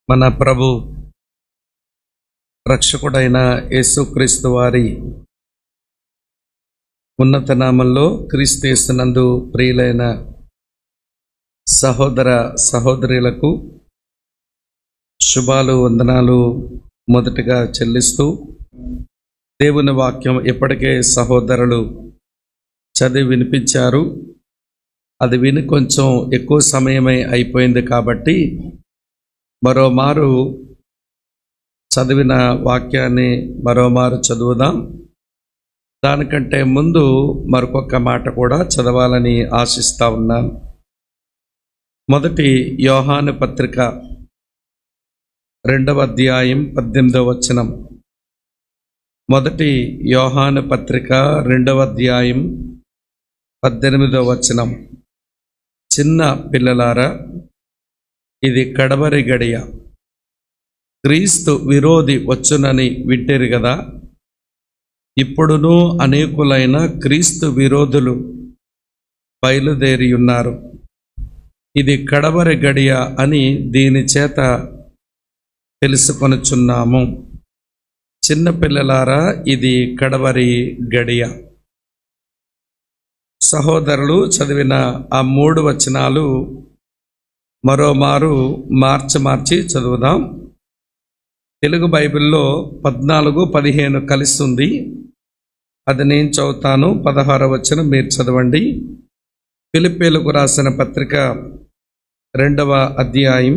మన ప్రభు రక్షకుడైన యేసుక్రీస్తు వారి ఉన్నత నామంలో క్రీస్తు యేసునందు ప్రియులైన సహోదర సహోదరులకు శుభాలు వందనాలు మొదటగా చెల్లిస్తూ, దేవుని వాక్యం ఇప్పటికే సహోదరులు చదివి వినిపించారు. అది విని కొంచెం ఎక్కువ సమయమే అయిపోయింది కాబట్టి మరోమారు చదివిన వాక్యాన్ని మరోమారు చదువుదాం. దానికంటే ముందు మరొక మాట కూడా చదవాలని ఆశిస్తూ ఉన్నాను. మొదటి యోహాను పత్రిక 2వ అధ్యాయం 18వ వచనం. మొదటి యోహాను పత్రిక 2వ అధ్యాయం 18వ వచనం. చిన్న పిల్లలారా, ఇది కడవరి గడియ. క్రీస్తు విరోధి వచ్చునని వింటిరి కదా. ఇప్పుడును అనేకులైన క్రీస్తు విరోధులు బయలుదేరి ఉన్నారు. ఇది కడవరి గడియ అని దీని చేత తెలుసుకొనుచున్నాము. చిన్న పిల్లలారా, ఇది కడవరి గడియ. సహోదరులు చదివిన ఆ 3 వచనాలు మరోమారు మార్చి చదువుదాం. తెలుగు బైబిల్లో 14-15 కలిసి ఉంది. అది నేను చదువుతాను. 16వ వచనం మీరు చదవండి. ఫిలిప్పీలకు రాసిన పత్రిక 2వ అధ్యాయం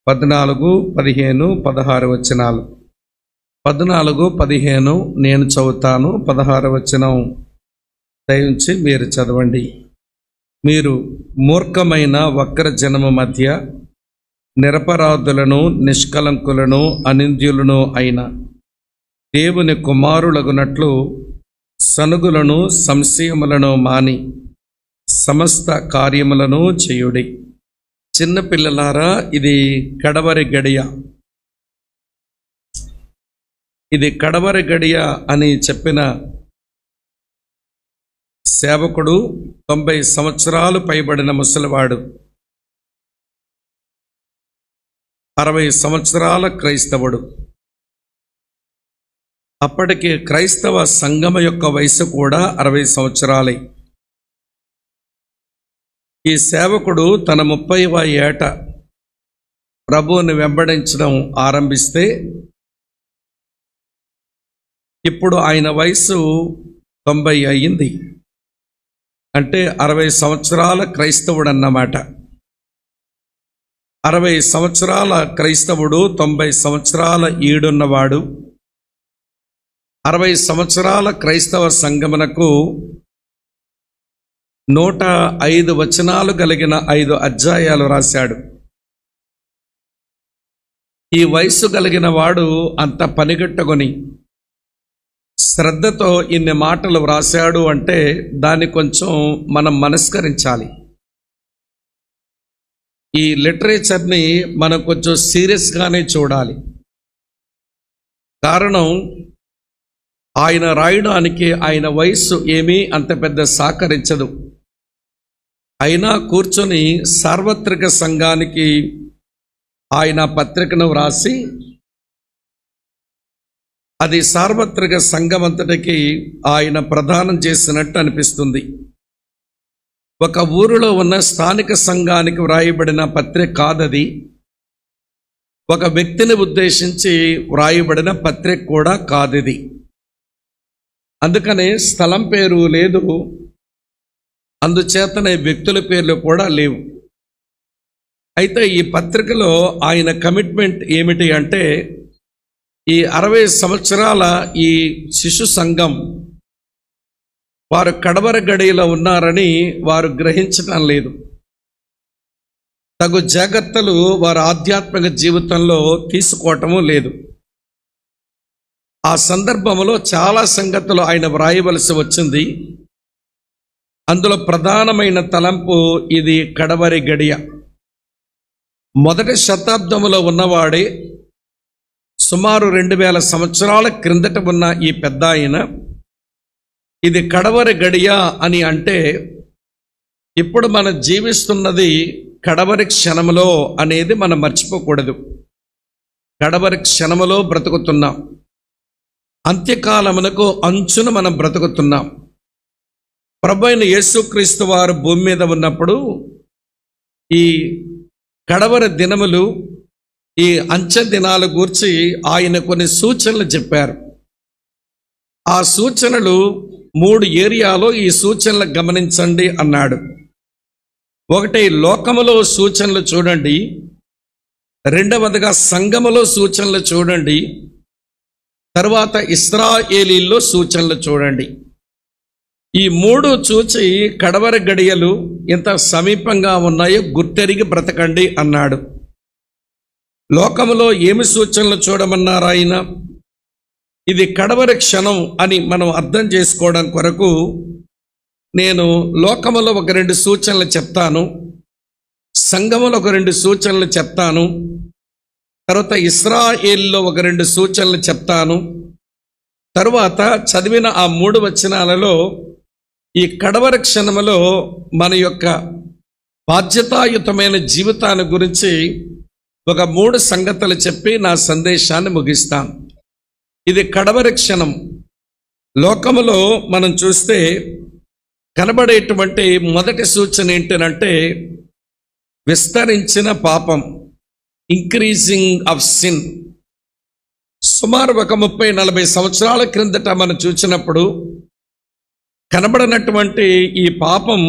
14, 15, 16 వచనాలు. 14, 15 నేను చదువుతాను. 16వ వచనం దయవుంచి మీరు చదవండి. మీరు మూర్ఖమైన వక్ర జనము మధ్య నిరపరాధులను, నిష్కలంకులను, అనింద్యులను అయిన దేవుని కుమారులగునట్లు సనుగులను, సంశయములను మాని సమస్త కార్యములను చేయుడి. చిన్న పిల్లలారా, ఇది కడవరి గడియ. ఇది కడవరి గడియ అని చెప్పిన సేవకుడు 90 సంవత్సరాలు పైబడిన ముసలివాడు, 60 సంవత్సరాల క్రైస్తవుడు. అప్పటికి క్రైస్తవ సంఘం యొక్క వయసు కూడా 60 సంవత్సరాలే. ఈ సేవకుడు తన 30వ ఏట ప్రభువుని వెంబడించడం ఆరంభిస్తే ఇప్పుడు ఆయన వయసు 90 అయ్యింది. అంటే 60 సంవత్సరాల క్రైస్తవుడు అన్నమాట. 60 సంవత్సరాల క్రైస్తవుడు, 90 సంవత్సరాల ఈడున్నవాడు. 60 సంవత్సరాల క్రైస్తవ సంగమునకు 105 వచనాలు కలిగిన 5 అధ్యాయాలు రాశాడు. ఈ వయసు కలిగిన వాడు అంత పనిగట్టుకొని శ్రద్ధతో ఇన్ని మాటలు వ్రాశాడు అంటే దాన్ని కొంచెం మనం మనస్కరించాలి. ఈ లిటరేచర్ని మనం కొంచెం సీరియస్గానే చూడాలి. కారణం, ఆయన రాయడానికి ఆయన వయస్సు ఏమీ అంత పెద్ద సహకరించదు. అయినా కూర్చొని సార్వత్రిక సంఘానికి ఆయన పత్రికను వ్రాసి అది సార్వత్రిక సంఘమంతటికి ఆయన ప్రదానం చేసినట్టు అనిపిస్తుంది. ఒక ఊరిలో ఉన్న స్థానిక సంఘానికి వ్రాయబడిన పత్రిక కాదది. ఒక వ్యక్తిని ఉద్దేశించి వ్రాయబడిన పత్రిక కూడా కాదిది. అందుకనే స్థలం పేరు లేదు, అందుచేతనే వ్యక్తుల పేర్లు కూడా లేవు. అయితే ఈ పత్రికలో ఆయన కమిట్మెంట్ ఏమిటి అంటే, ఈ 60 సంవత్సరాల ఈ శిశు సంఘం వారు కడవర గడియలో ఉన్నారని వారు గ్రహించటం లేదు. తగు జాగ్రత్తలు వారి ఆధ్యాత్మిక జీవితంలో తీసుకోవటము లేదు. ఆ సందర్భంలో చాలా సంగతులు ఆయన వ్రాయవలసి వచ్చింది. అందులో ప్రధానమైన తలంపు ఇది కడవరి గడియ. మొదటి శతాబ్దంలో ఉన్నవాడే సుమారు 2000 సంవత్సరాల క్రిందట ఉన్న ఈ పెద్ద ఆయన ఇది కడవరి గడియ అని అంటే, ఇప్పుడు మనం జీవిస్తున్నది కడవరి క్షణములో అనేది మనం మర్చిపోకూడదు. కడవరి క్షణములో బ్రతుకుతున్నాం. అంత్యకాలమునకు అంచున మనం బ్రతుకుతున్నాం. ప్రభువైన యేసుక్రీస్తు వారు భూమి మీద ఉన్నప్పుడు ఈ కడవరి దినములు, ఈ అంచె దినాల గూర్చి ఆయన కొన్ని సూచనలు చెప్పారు. ఆ సూచనలు 3 ఏరియాలో ఈ సూచనలు గమనించండి అన్నాడు. ఒకటి, లోకములో సూచనలు చూడండి. రెండవదిగా సంఘములో సూచనలు చూడండి. తర్వాత ఇశ్రాయేలీల్లో సూచనలు చూడండి. ఈ 3 చూచి కడవరి గడియలు ఎంత సమీపంగా ఉన్నాయో గుర్తెరిగి బ్రతకండి అన్నాడు. లోకములో ఏమి సూచనలు చూడమన్నారు ఆయన? ఇది కడవరి క్షణం అని మనం అర్థం చేసుకోవడం కొరకు నేను లోకములో ఒక 2 సూచనలు చెప్తాను, సంఘములో ఒక 2 సూచనలు చెప్తాను, తర్వాత ఇశ్రాయేల్లో ఒక 2 సూచనలు చెప్తాను. తరువాత చదివిన ఆ 3 వచనాలలో ఈ కడవరి క్షణములో మన యొక్క బాధ్యతాయుతమైన జీవితాన్ని గురించి ఒక 3 సంగతులు చెప్పి నా సందేశాన్ని ముగిస్తాను. ఇది కడవరి క్షణం. లోకములో మనం చూస్తే కనబడేటువంటి మొదటి సూచన ఏంటంటే విస్తరించిన పాపం, ఇంక్రీజింగ్ ఆఫ్ సిన్. సుమారు ఒక 30-40 సంవత్సరాల క్రిందట మనం చూసినప్పుడు కనబడినటువంటి ఈ పాపం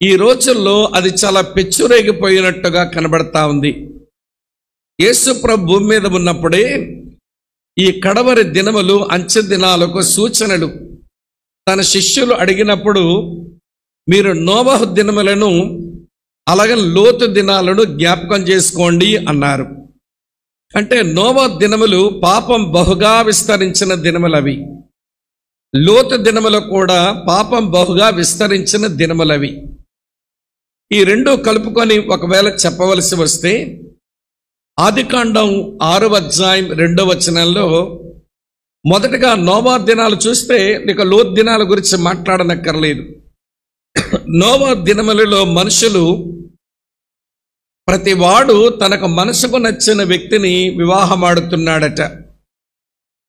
ఈ రోజుల్లో అది చాలా పెచ్చురేగిపోయినట్టుగా కనబడతా ఉంది. యేసు ప్రభు భూమి మీద ఉన్నప్పుడే ఈ కడవరి దినములు, అంచె దినాలకు సూచనలు తన శిష్యులు అడిగినప్పుడు మీరు నోవహు దినములను అలాగే లోతు దినాలను జ్ఞాపకం చేసుకోండి అన్నారు. అంటే నోవహు దినములు పాపం బహుగా విస్తరించిన దినములవి. లోతు దినములు కూడా పాపం బహుగా విస్తరించిన దినములవి. ఈ 2 కలుపుకొని ఒకవేళ చెప్పవలసి వస్తే ఆదికాండం 6వ అధ్యాయం 2వ వచనంలో మొదటగా నోవా దినాలు చూస్తే ఇక లోతు దినాల గురించి మాట్లాడనక్కర్లేదు. నోవా దినములలో మనుషులు ప్రతివాడు తనకు మనసుకు నచ్చిన వ్యక్తిని వివాహమాడుతున్నాడట.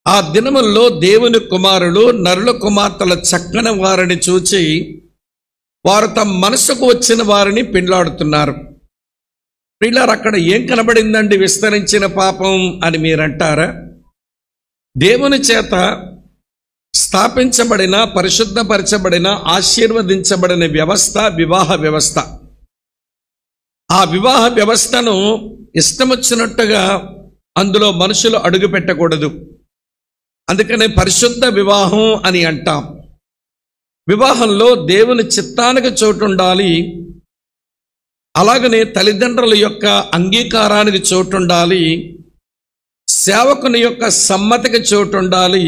ఆ దినముల్లో దేవుని కుమారులు నరుల కుమార్తెల చక్కని వారిని చూచి వారు తమ మనసుకు వచ్చిన వారిని పెండ్లాడుతున్నారు. పిల్లలు, అక్కడ ఏం కనబడిందండి విస్తరించిన పాపం అని మీరంటారా? దేవుని చేత స్థాపించబడిన, పరిశుద్ధపరచబడిన, ఆశీర్వదించబడిన వ్యవస్థ వివాహ వ్యవస్థ. ఆ వివాహ వ్యవస్థను ఇష్టమొచ్చినట్టుగా అందులో మనుషులు అడుగు పెట్టకూడదు. అందుకనే పరిశుద్ధ వివాహం అని అంటాం. వివాహంలో దేవుని చిత్తానికి చోటు ఉండాలి. అలాగనే తల్లిదండ్రుల యొక్క అంగీకారానికి చోటు ఉండాలి. సేవకుని యొక్క సమ్మతికి చోటు ఉండాలి.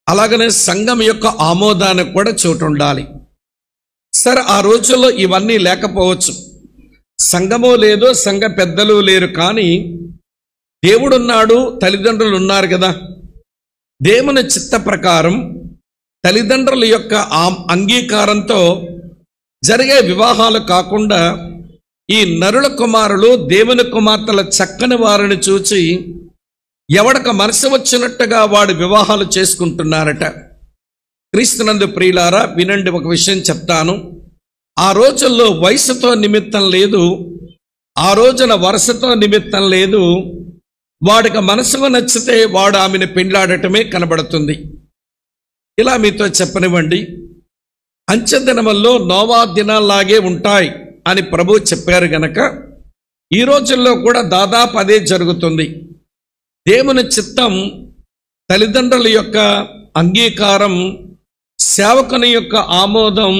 అలాగనే సంఘం యొక్క ఆమోదానికి కూడా చోటు ఉండాలి. సరే, ఆ రోజుల్లో ఇవన్నీ లేకపోవచ్చు, సంఘము లేదు, సంఘ పెద్దలు లేరు, కానీ దేవుడున్నాడు, తల్లిదండ్రులు ఉన్నారు కదా. దేవుని చిత్త ప్రకారం తల్లిదండ్రుల యొక్క అంగీకారంతో జరిగే వివాహాలు కాకుండా ఈ నరుల కుమారులు దేవుని కుమార్తెల చక్కని వారిని చూచి ఎవడక మనసు వచ్చినట్టుగా వాడు వివాహాలు చేసుకుంటున్నారట. క్రీస్తునందు ప్రియులారా, వినండి, ఒక విషయం చెప్తాను. ఆ రోజుల్లో వయసుతో నిమిత్తం లేదు, ఆ రోజున వరుసతో నిమిత్తం లేదు. వాడికి మనసుకు నచ్చితే వాడు ఆమెను పెండ్లాడటమే కనబడుతుంది. ఇలా మీతో చెప్పనివ్వండి, అంచె దినముల్లో నోవా దినాల్లాగే ఉంటాయి అని ప్రభు చెప్పారు గనక ఈ రోజుల్లో కూడా దాదాపు అదే జరుగుతుంది. దేవుని చిత్తం, తల్లిదండ్రుల యొక్క అంగీకారం, సేవకుని యొక్క ఆమోదం,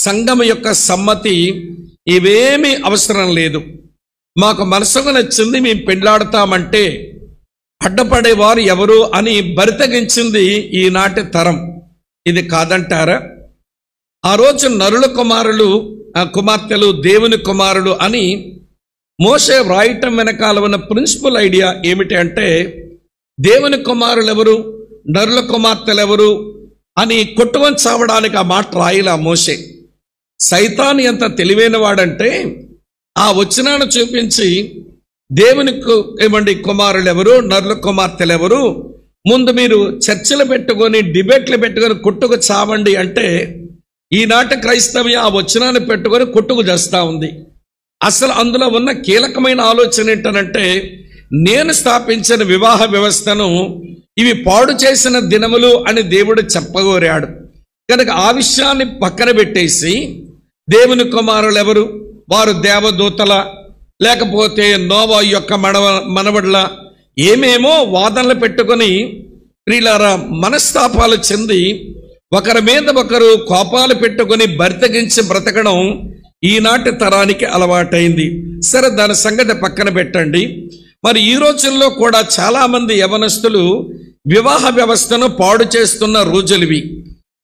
సంఘం యొక్క సమ్మతి ఇవేమీ అవసరం లేదు. మాకు మనసుకు నచ్చింది, మేము పెండ్లాడతామంటే అడ్డపడేవారు ఎవరు అని బరితెగించింది ఈనాటి తరం. ఇది కాదంటారా? ఆ రోజు నరుల కుమారులు, కుమార్తెలు దేవుని కుమారులు అని మోషే వ్రాయటం వెనకాల ఉన్న ప్రిన్సిపల్ ఐడియా ఏమిటి అంటే, దేవుని కుమారులు ఎవరు, నరుల కుమార్తెలు ఎవరు అని కొట్టుకొని చావడానికి ఆ మాట రాయిలా మోషే. సైతాను ఎంత తెలివైన వాడంటే ఆ వచనాన్ని చూపించి దేవుని కుమారులు ఎవరు, నరుల కుమార్తెలు ఎవరు, ముందు మీరు చర్చలు పెట్టుకొని డిబేట్లు పెట్టుకొని కొట్టుకు చావండి అంటే ఈనాటి క్రైస్తవ్యం ఆ వచనాన్ని పెట్టుకొని కొట్టుకు చేస్తూ ఉంది. అసలు అందులో ఉన్న కీలకమైన ఆలోచన ఏంటనంటే, నేను స్థాపించిన వివాహ వ్యవస్థను ఇవి పాడు చేసిన దినములు అని దేవుడు చెప్పగోరాడు కనుక ఆ విషయాన్ని పక్కన పెట్టేసి దేవుని కుమారులు ఎవరు, వారు దేవదూతల, లేకపోతే నోవా యొక్క మనవడ్ల, ఏమేమో వాదనలు పెట్టుకొని ప్రియులారా మనస్తాపాలు చెంది ఒకరి మీద ఒకరు కోపాలు పెట్టుకొని బరితెగించి బ్రతకడం ఈనాటి తరానికి అలవాటైంది. సరే, దాని సంగతి పక్కన పెట్టండి. మరి ఈ రోజుల్లో కూడా చాలా మంది యవనస్తులు వివాహ వ్యవస్థను పాడు చేస్తున్న రోజులివి.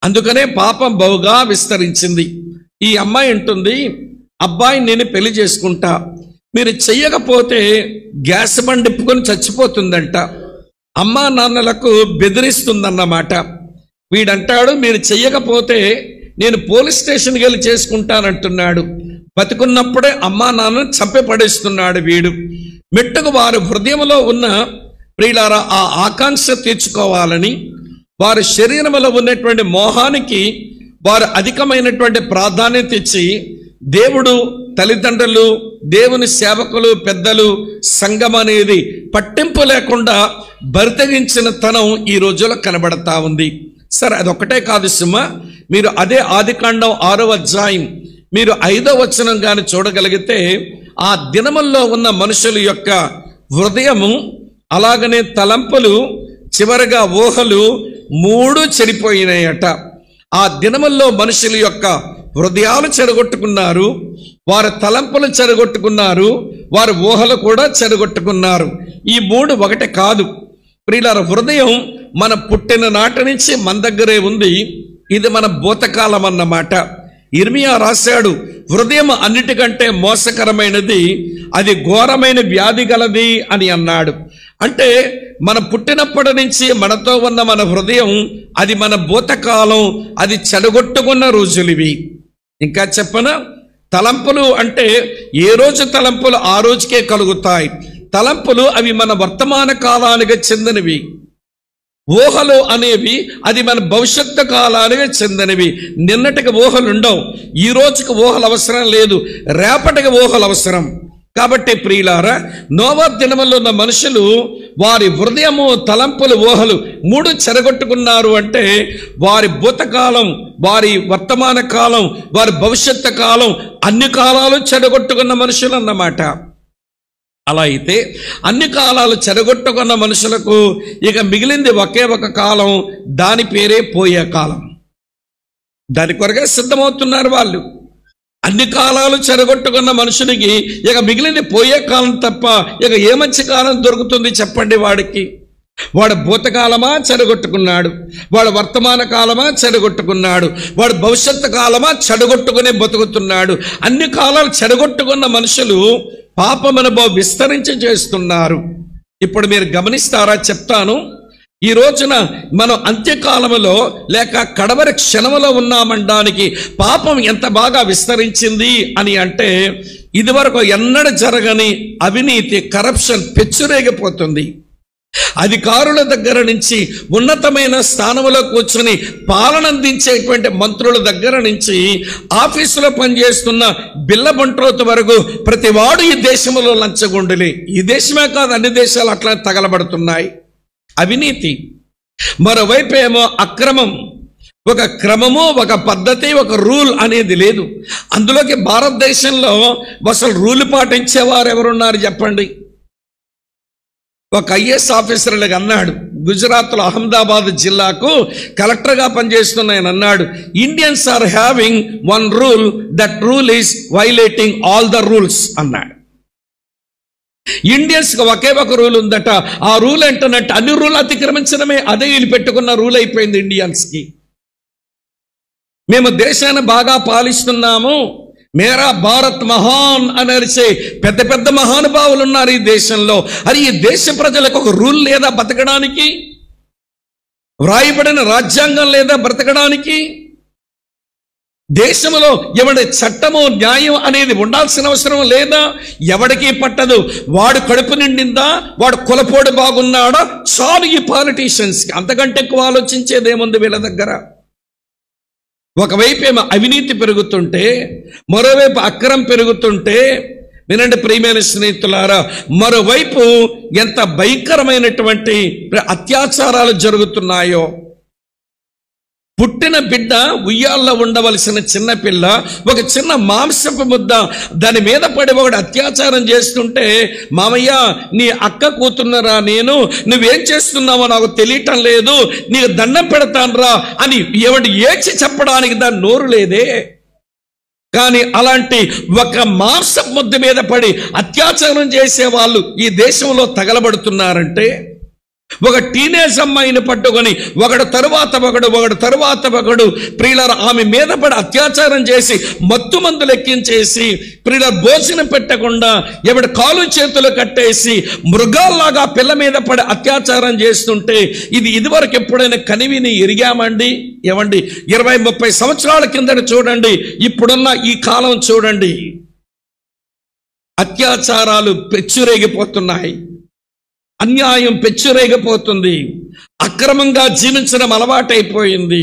అందుకనే పాపం బహుగా విస్తరించింది. ఈ అమ్మాయి అంటుంది, అబ్బాయి నేను పెళ్లి చేసుకుంటా, మీరు చెయ్యకపోతే గ్యాస్ బండిప్పుకొని చచ్చిపోతుందంట. అమ్మా నాన్నలకు బెదిరిస్తుందన్నమాట. వీడంటాడు, మీరు చెయ్యకపోతే నేను పోలీస్ స్టేషన్కి వెళ్ళి చేసుకుంటానంటున్నాడు. బతికున్నప్పుడే అమ్మా నాన్నను చంపి పడేస్తున్నాడు వీడు. మెట్టుకు వారి హృదయంలో ఉన్న ప్రియులారా ఆ ఆకాంక్ష తీర్చుకోవాలని, వారి శరీరంలో ఉన్నటువంటి మోహానికి వారు అధికమైనటువంటి ప్రాధాన్యత ఇచ్చి దేవుడు, తల్లిదండ్రులు, దేవుని సేవకులు, పెద్దలు, సంఘం అనేది పట్టింపు లేకుండా బరితెగించిన తనం ఈ రోజుల్లో కనబడతా ఉంది. సరే, అదొక్కటే కాదు సుమ, మీరు అదే ఆదికాండం 6వ అధ్యాయం మీరు 5వ వచనం కానీ చూడగలిగితే ఆ దినముల్లో ఉన్న మనుషుల యొక్క హృదయము, అలాగనే తలంపులు, చివరగా ఊహలు 3 చెడిపోయినాయట. ఆ దినముల్లో మనుషుల యొక్క హృదయాలు చెడగొట్టుకున్నారు, వారి తలంపులు చెడగొట్టుకున్నారు, వారి ఊహలు కూడా చెడగొట్టుకున్నారు. ఈ 3 ఒకటి కాదు ప్రియులారా. హృదయం మన పుట్టిన నాటి నుంచి మన దగ్గరే ఉంది. ఇది మన భూతకాలం అన్నమాట. ఇర్మియా రాశాడు, హృదయం అన్నిటికంటే మోసకరమైనది, అది ఘోరమైన వ్యాధి గలది అని అన్నాడు. అంటే మన పుట్టినప్పటి నుంచి మనతో ఉన్న మన హృదయం, అది మన భూతకాలం, అది చెడగొట్టుకున్న రోజులివి. ఇంకా చెప్పనా, తలంపులు అంటే ఏ రోజు తలంపులు ఆ రోజుకే కలుగుతాయి. తలంపులు అవి మన వర్తమాన కాలానికి చెందినవి. ఊహలు అనేవి అది మన భవిష్యత్తు కాలానికి చెందినవి. నిన్నటికి ఊహలు ఉండవు, ఈ రోజుకి ఊహలు అవసరం లేదు, రేపటికి ఊహలు అవసరం. కాబట్టి ప్రియులారా, నోవా దినములో ఉన్న మనుషులు వారి హృదయము, తలంపులు, ఊహలు మూడు చెరగొట్టుకున్నారు. అంటే వారి భూతకాలం, వారి వర్తమాన కాలం, వారి భవిష్యత్తు కాలం, అన్ని కాలాలు చెరగొట్టుకున్న మనుషులు అన్నమాట. అలా అయితే అన్ని కాలాలు చెరగొట్టుకున్న మనుషులకు ఇక మిగిలింది ఒకే ఒక కాలం, దాని పేరే పోయే కాలం. దాని కొరకే సిద్ధమవుతున్నారు వాళ్ళు. అన్ని కాలాలు చెరగొట్టుకున్న మనుషునికి ఇక మిగిలింది పోయే కాలం తప్ప ఇక ఏ మంచి కాలం దొరుకుతుంది చెప్పండి వాడికి? వాడు భూతకాలమా చెడగొట్టుకున్నాడు, వాడు వర్తమాన కాలమా చెడగొట్టుకున్నాడు, వాడు భవిష్యత్తు కాలమా చెడగొట్టుకునే బతుకుతున్నాడు. అన్ని కాలాలు చెడగొట్టుకున్న మనుషులు పాపమనుభవ విస్తరించి చేస్తున్నారు. ఇప్పుడు మీరు గమనిస్తారా చెప్తాను. ఈ రోజున మనం అంత్యకాలములో లేక కడవరి క్షణములో ఉన్నామనడానికి పాపం ఎంత బాగా విస్తరించింది అని అంటే, ఇదివరకు ఎన్నడూ జరగని అవినీతి, కరప్షన్ పెచ్చురేగిపోతుంది. అధికారుల దగ్గర నుంచి ఉన్నతమైన స్థానంలో కూర్చొని పాలన అందించేటువంటి మంత్రుల దగ్గర నుంచి ఆఫీసులో పనిచేస్తున్న బిల్లబంట్రోతు వరకు ప్రతివాడు ఈ దేశంలో లంచగొండులే. ఈ దేశమే కాదు, అన్ని దేశాలు అట్లా తగలబడుతున్నాయి. అవినీతి. మరోవైపు ఏమో అక్రమం. ఒక క్రమము, ఒక పద్ధతి, ఒక రూల్ అనేది లేదు. అందులోకి భారతదేశంలో అసలు రూల్ పాటించేవారు ఎవరున్నారు చెప్పండి? ఒక ఐఏఎస్ ఆఫీసర్ అన్నాడు, గుజరాత్లో అహ్మదాబాద్ జిల్లాకు కలెక్టర్గా పనిచేస్తున్న ఆయన అన్నాడు, Indians are having one rule, that rule is violating all the rules అన్నాడు. ఇండియన్స్ కి ఒకే ఒక రూల్ ఉందట. ఆ రూల్ ఏంటన్నట్టు అన్ని రూల్ అతిక్రమించడమే. అదే వీళ్ళు పెట్టుకున్న రూల్ అయిపోయింది ఇండియన్స్ కి. మేము దేశాన్ని బాగా పాలిస్తున్నాము, మేరా భారత్ మహాన్ అని అరిచే పెద్ద పెద్ద మహానుభావులు ఉన్నారు ఈ దేశంలో. అది ఈ దేశ ప్రజలకు ఒక రూల్ లేదా బతకడానికి? వ్రాయబడిన రాజ్యాంగం లేదా బ్రతకడానికి? దేశంలో ఎవడి చట్టము, న్యాయం అనేది ఉండాల్సిన అవసరం లేదా? ఎవడికి పట్టదు. వాడు కడుపు నిండిందా, వాడు కులపోడు బాగున్నాడా, చాలు ఈ పాలిటీషియన్స్కి. అంతకంటే ఎక్కువ ఆలోచించేదేముంది వీళ్ళ దగ్గర? ఒకవైపు ఏమో అవినీతి పెరుగుతుంటే, మరోవైపు అక్రమం పెరుగుతుంటే, వినండి ప్రియమైన స్నేహితులారా, మరోవైపు ఎంత భయంకరమైనటువంటి అత్యాచారాలు జరుగుతున్నాయో. పుట్టిన బిడ్డ ఉయ్యాల్లో ఉండవలసిన చిన్న పిల్ల ఒక చిన్న మాంసపు ముద్ద దాని మీద పడి ఒకడు అత్యాచారం చేస్తుంటే, మామయ్య నీ అక్క కూతున్నరా నేను, నువ్వేం చేస్తున్నావో నాకు తెలియటం లేదు, నీకు దండం పెడతానురా అని ఎవడు ఏడ్చి చెప్పడానికి దాని నోరు లేదే. కానీ అలాంటి ఒక మాంసపు ముద్ద మీద పడి అత్యాచారం చేసే వాళ్ళు ఈ దేశంలో తగలబడుతున్నారంటే, ఒక టీనేజ్ అమ్మాయిని పట్టుకొని ఒకడు తరువాత ఒకడు ప్రియులారా ఆమె మీద పడి అత్యాచారం చేసి మత్తు మందులు ఎక్కించేసి ప్రియులార భోజనం పెట్టకుండా ఎవడి కాలు చేతులు కట్టేసి మృగాల్లాగా పిల్ల మీద పడి అత్యాచారం చేస్తుంటే, ఇది ఇదివరకు ఎప్పుడైనా కనివిని ఎరిగామండి? ఏమండి, 20-30 సంవత్సరాల కిందట చూడండి, ఇప్పుడున్న ఈ కాలం చూడండి, అత్యాచారాలు పెచ్చురేగిపోతున్నాయి, అన్యాయం పెచ్చురేగిపోతుంది, అక్రమంగా జీవించడం అలవాటైపోయింది,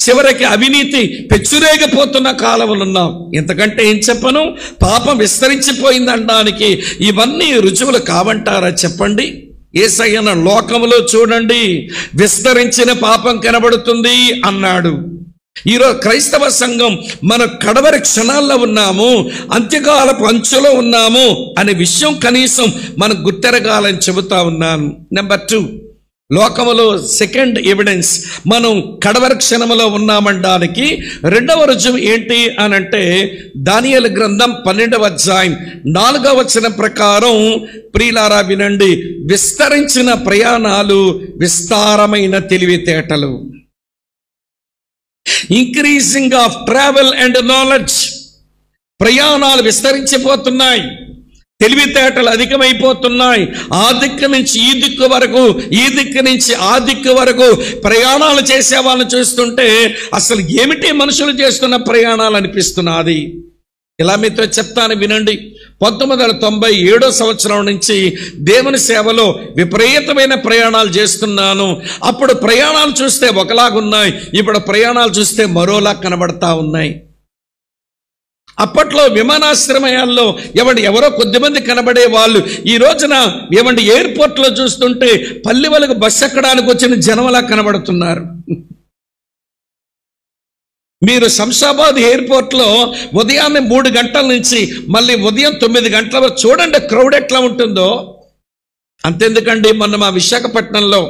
చివరికి అవినీతి పెచ్చురేగిపోతున్న కాలంలో. ఇంతకంటే ఏం చెప్పను? పాపం విస్తరించిపోయిందనడానికి ఇవన్నీ రుజువులు కావంటారా చెప్పండి? యేసయ్య లోకములో చూడండి విస్తరించిన పాపం కనబడుతుంది అన్నాడు. ఈరోజు క్రైస్తవ సంఘం మన కడవరి క్షణాల్లో ఉన్నాము, అంత్యకాలపు అంచులో ఉన్నాము అనే విషయం కనీసం మనం గుర్తెరగాలని చెబుతా ఉన్నాను. నెంబర్ 2, లోకములో సెకండ్ ఎవిడెన్స్ మనం కడవరి క్షణములో ఉన్నామనడానికి రెండవ రుజువు ఏంటి అని అంటే, దానియేలు గ్రంథం 12వ అధ్యాయం 4వ వచనం ప్రకారం, ప్రియులారా వినండి, విస్తరించిన ప్రయాణాలు, విస్తారమైన తెలివితేటలు. Increasing of travel and knowledge. ప్రయాణాలు విస్తరించిపోతున్నాయి, తెలివితేటలు అధికమైపోతున్నాయి. ఆ దిక్కు నుంచి ఈ దిక్కు వరకు, ఈ దిక్కు నుంచి ఆ దిక్కు వరకు ప్రయాణాలు చేసే వాళ్ళని చూస్తుంటే అసలు ఏమిటి మనుషులు చేస్తున్న ప్రయాణాలు అనిపిస్తున్నది. ఇలా మీతో చెప్తాను వినండి. 1997 సంవత్సరం నుంచి దేవుని సేవలో విపరీతమైన ప్రయాణాలు చేస్తున్నాను. అప్పుడు ప్రయాణాలు చూస్తే ఒకలాగున్నాయి, ఇప్పుడు ప్రయాణాలు చూస్తే మరోలా కనబడతా ఉన్నాయి. అప్పట్లో విమానాశ్రయాల్లో ఎవరో కొద్దిమంది కనబడే వాళ్ళు ఈ రోజున ఎయిర్పోర్ట్లో చూస్తుంటే పల్లి వాళ్ళకు బస్సు ఎక్కడానికి వచ్చిన జనంలా కనబడుతున్నారు. మీరు శంషాబాద్ ఎయిర్పోర్ట్లో ఉదయాన్నే 3 గంటల నుంచి మళ్ళీ ఉదయం 9 గంటల వరకు చూడండి క్రౌడ్ ఎట్లా ఉంటుందో. అంతెందుకండి, మొన్న మా విశాఖపట్నంలో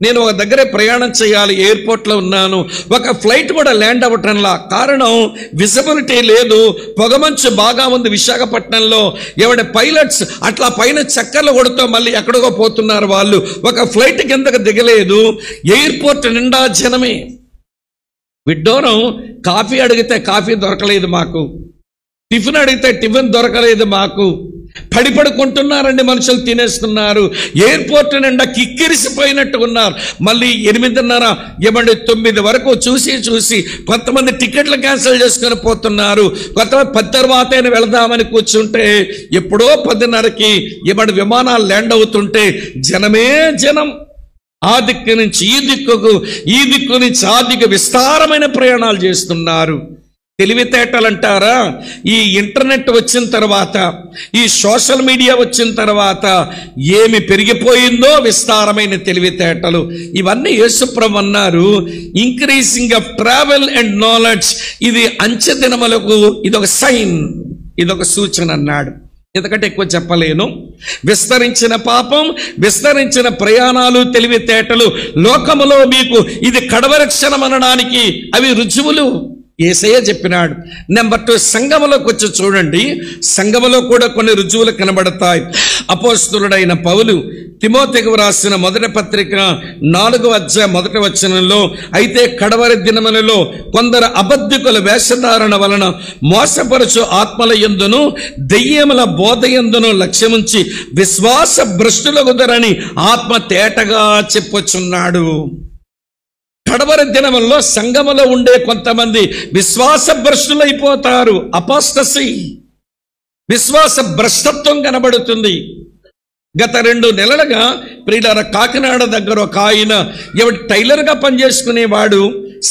నేను ఒక దగ్గరే ప్రయాణం చేయాలి, ఎయిర్పోర్ట్లో ఉన్నాను. ఒక ఫ్లైట్ కూడా ల్యాండ్ అవ్వటంలా. కారణం విజిబిలిటీ లేదు, పొగమంచు బాగా ఉంది విశాఖపట్నంలో. పైలట్స్ అట్లా పైన చక్కర్లు కొడుతూ మళ్ళీ ఎక్కడికో పోతున్నారు వాళ్ళు. ఒక ఫ్లైట్ కిందకు దిగలేదు, ఎయిర్పోర్ట్ నిండా జనమే. విడ్డూరం, కాఫీ అడిగితే కాఫీ దొరకలేదు మాకు, టిఫిన్ అడిగితే టిఫిన్ దొరకలేదు మాకు. పడిపడుకుంటున్నారండి, మనుషులు తినేస్తున్నారు. ఎయిర్పోర్ట్ నిండా కిక్కిరిసిపోయినట్టు ఉన్నారు. మళ్ళీ 8:30 9 వరకు చూసి కొంతమంది టికెట్లు క్యాన్సిల్ చేసుకుని పోతున్నారు. కొంతమంది 10 తర్వాతే వెళదామని కూర్చుంటే ఎప్పుడో 10:30కి విమానాలు ల్యాండ్ అవుతుంటే జనమే జనం. ఆ దిక్కు నుంచి ఈ దిక్కుకు, ఈ దిక్కు నుంచి ఆ దిక్కు విస్తారమైన ప్రయాణాలు చేస్తున్నారు. తెలివితేటలు అంటారా? ఈ ఇంటర్నెట్ వచ్చిన తర్వాత, ఈ సోషల్ మీడియా వచ్చిన తర్వాత ఏమి పెరిగిపోయిందో విస్తారమైన తెలివితేటలు. ఇవన్నీ యేసుప్రభు అన్నారు, increasing of travel and knowledge. ఇది అంచె దినములకు ఇదొక సైన్, ఇదొక సూచన అన్నాడు. ఎందుకంటే ఎక్కువ చెప్పలేను. విస్తరించిన పాపం, విస్తరించిన ప్రయాణాలు, తెలివితేటలు లోకములో మీకు ఇది కడవరి క్షణం అనడానికి అవి రుజువులు. యేసయ్య చెప్పినాడు. నెంబర్ 2, సంఘములోకి వచ్చి చూడండి. సంఘములో కూడా కొన్ని రుజువులు కనబడతాయి. అపోస్తలుడైన పౌలు తిమోతికి వ్రాసిన మొదటి పత్రిక 4వ అధ్యాయం 1వ వచనంలో, అయితే కడవరి దినములలో కొందరు అబద్ధికుల వేషధారణ వలన మోసపరచు ఆత్మల యందును దెయ్యముల బోధ యందును లక్ష్యముంచి విశ్వాస భ్రష్టులగుదరని ఆత్మ తేటగా చెప్పుచున్నాడు. కడవరి దినముల్లో సంఘములో ఉండే కొంతమంది విశ్వాస భ్రష్టులైపోతారు. అపోస్టసీ, విశ్వాస భ్రష్టత్వం కనబడుతుంది. గత 2 నెలలుగా ప్రియులారా, కాకినాడ దగ్గర ఒక ఆయన టైలర్గా పనిచేసుకునేవాడు.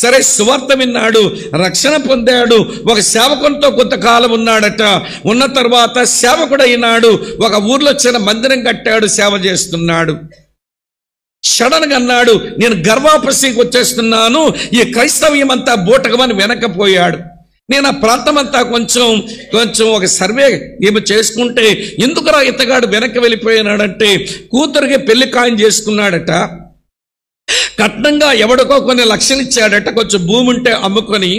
సరే, సువార్త విన్నాడు, రక్షణ పొందాడు, ఒక సేవకునితో కొంతకాలం ఉన్నాడట. ఉన్న తర్వాత సేవకుడైనాడు. ఒక ఊర్లో చిన్న మందిరం కట్టాడు, సేవ చేస్తున్నాడు. సడన్గా అన్నాడు, నేను గర్వాపసికి వచ్చేస్తున్నాను, ఈ క్రైస్తవ్యం అంతా బూటకమని వెనకపోయాడు. నేను ఆ ప్రాంతం అంతా కొంచెం ఒక సర్వే ఏమి చేసుకుంటే, ఎందుకురా ఇతగాడు వెనక్కి వెళ్ళిపోయినాడంటే, కూతురికి పెళ్లి ఖాయం చేసుకున్నాడట. కట్నంగా ఎవడికో కొన్ని లక్షలు ఇచ్చాడట, కొంచెం భూమి ఉంటే అమ్ముకొని.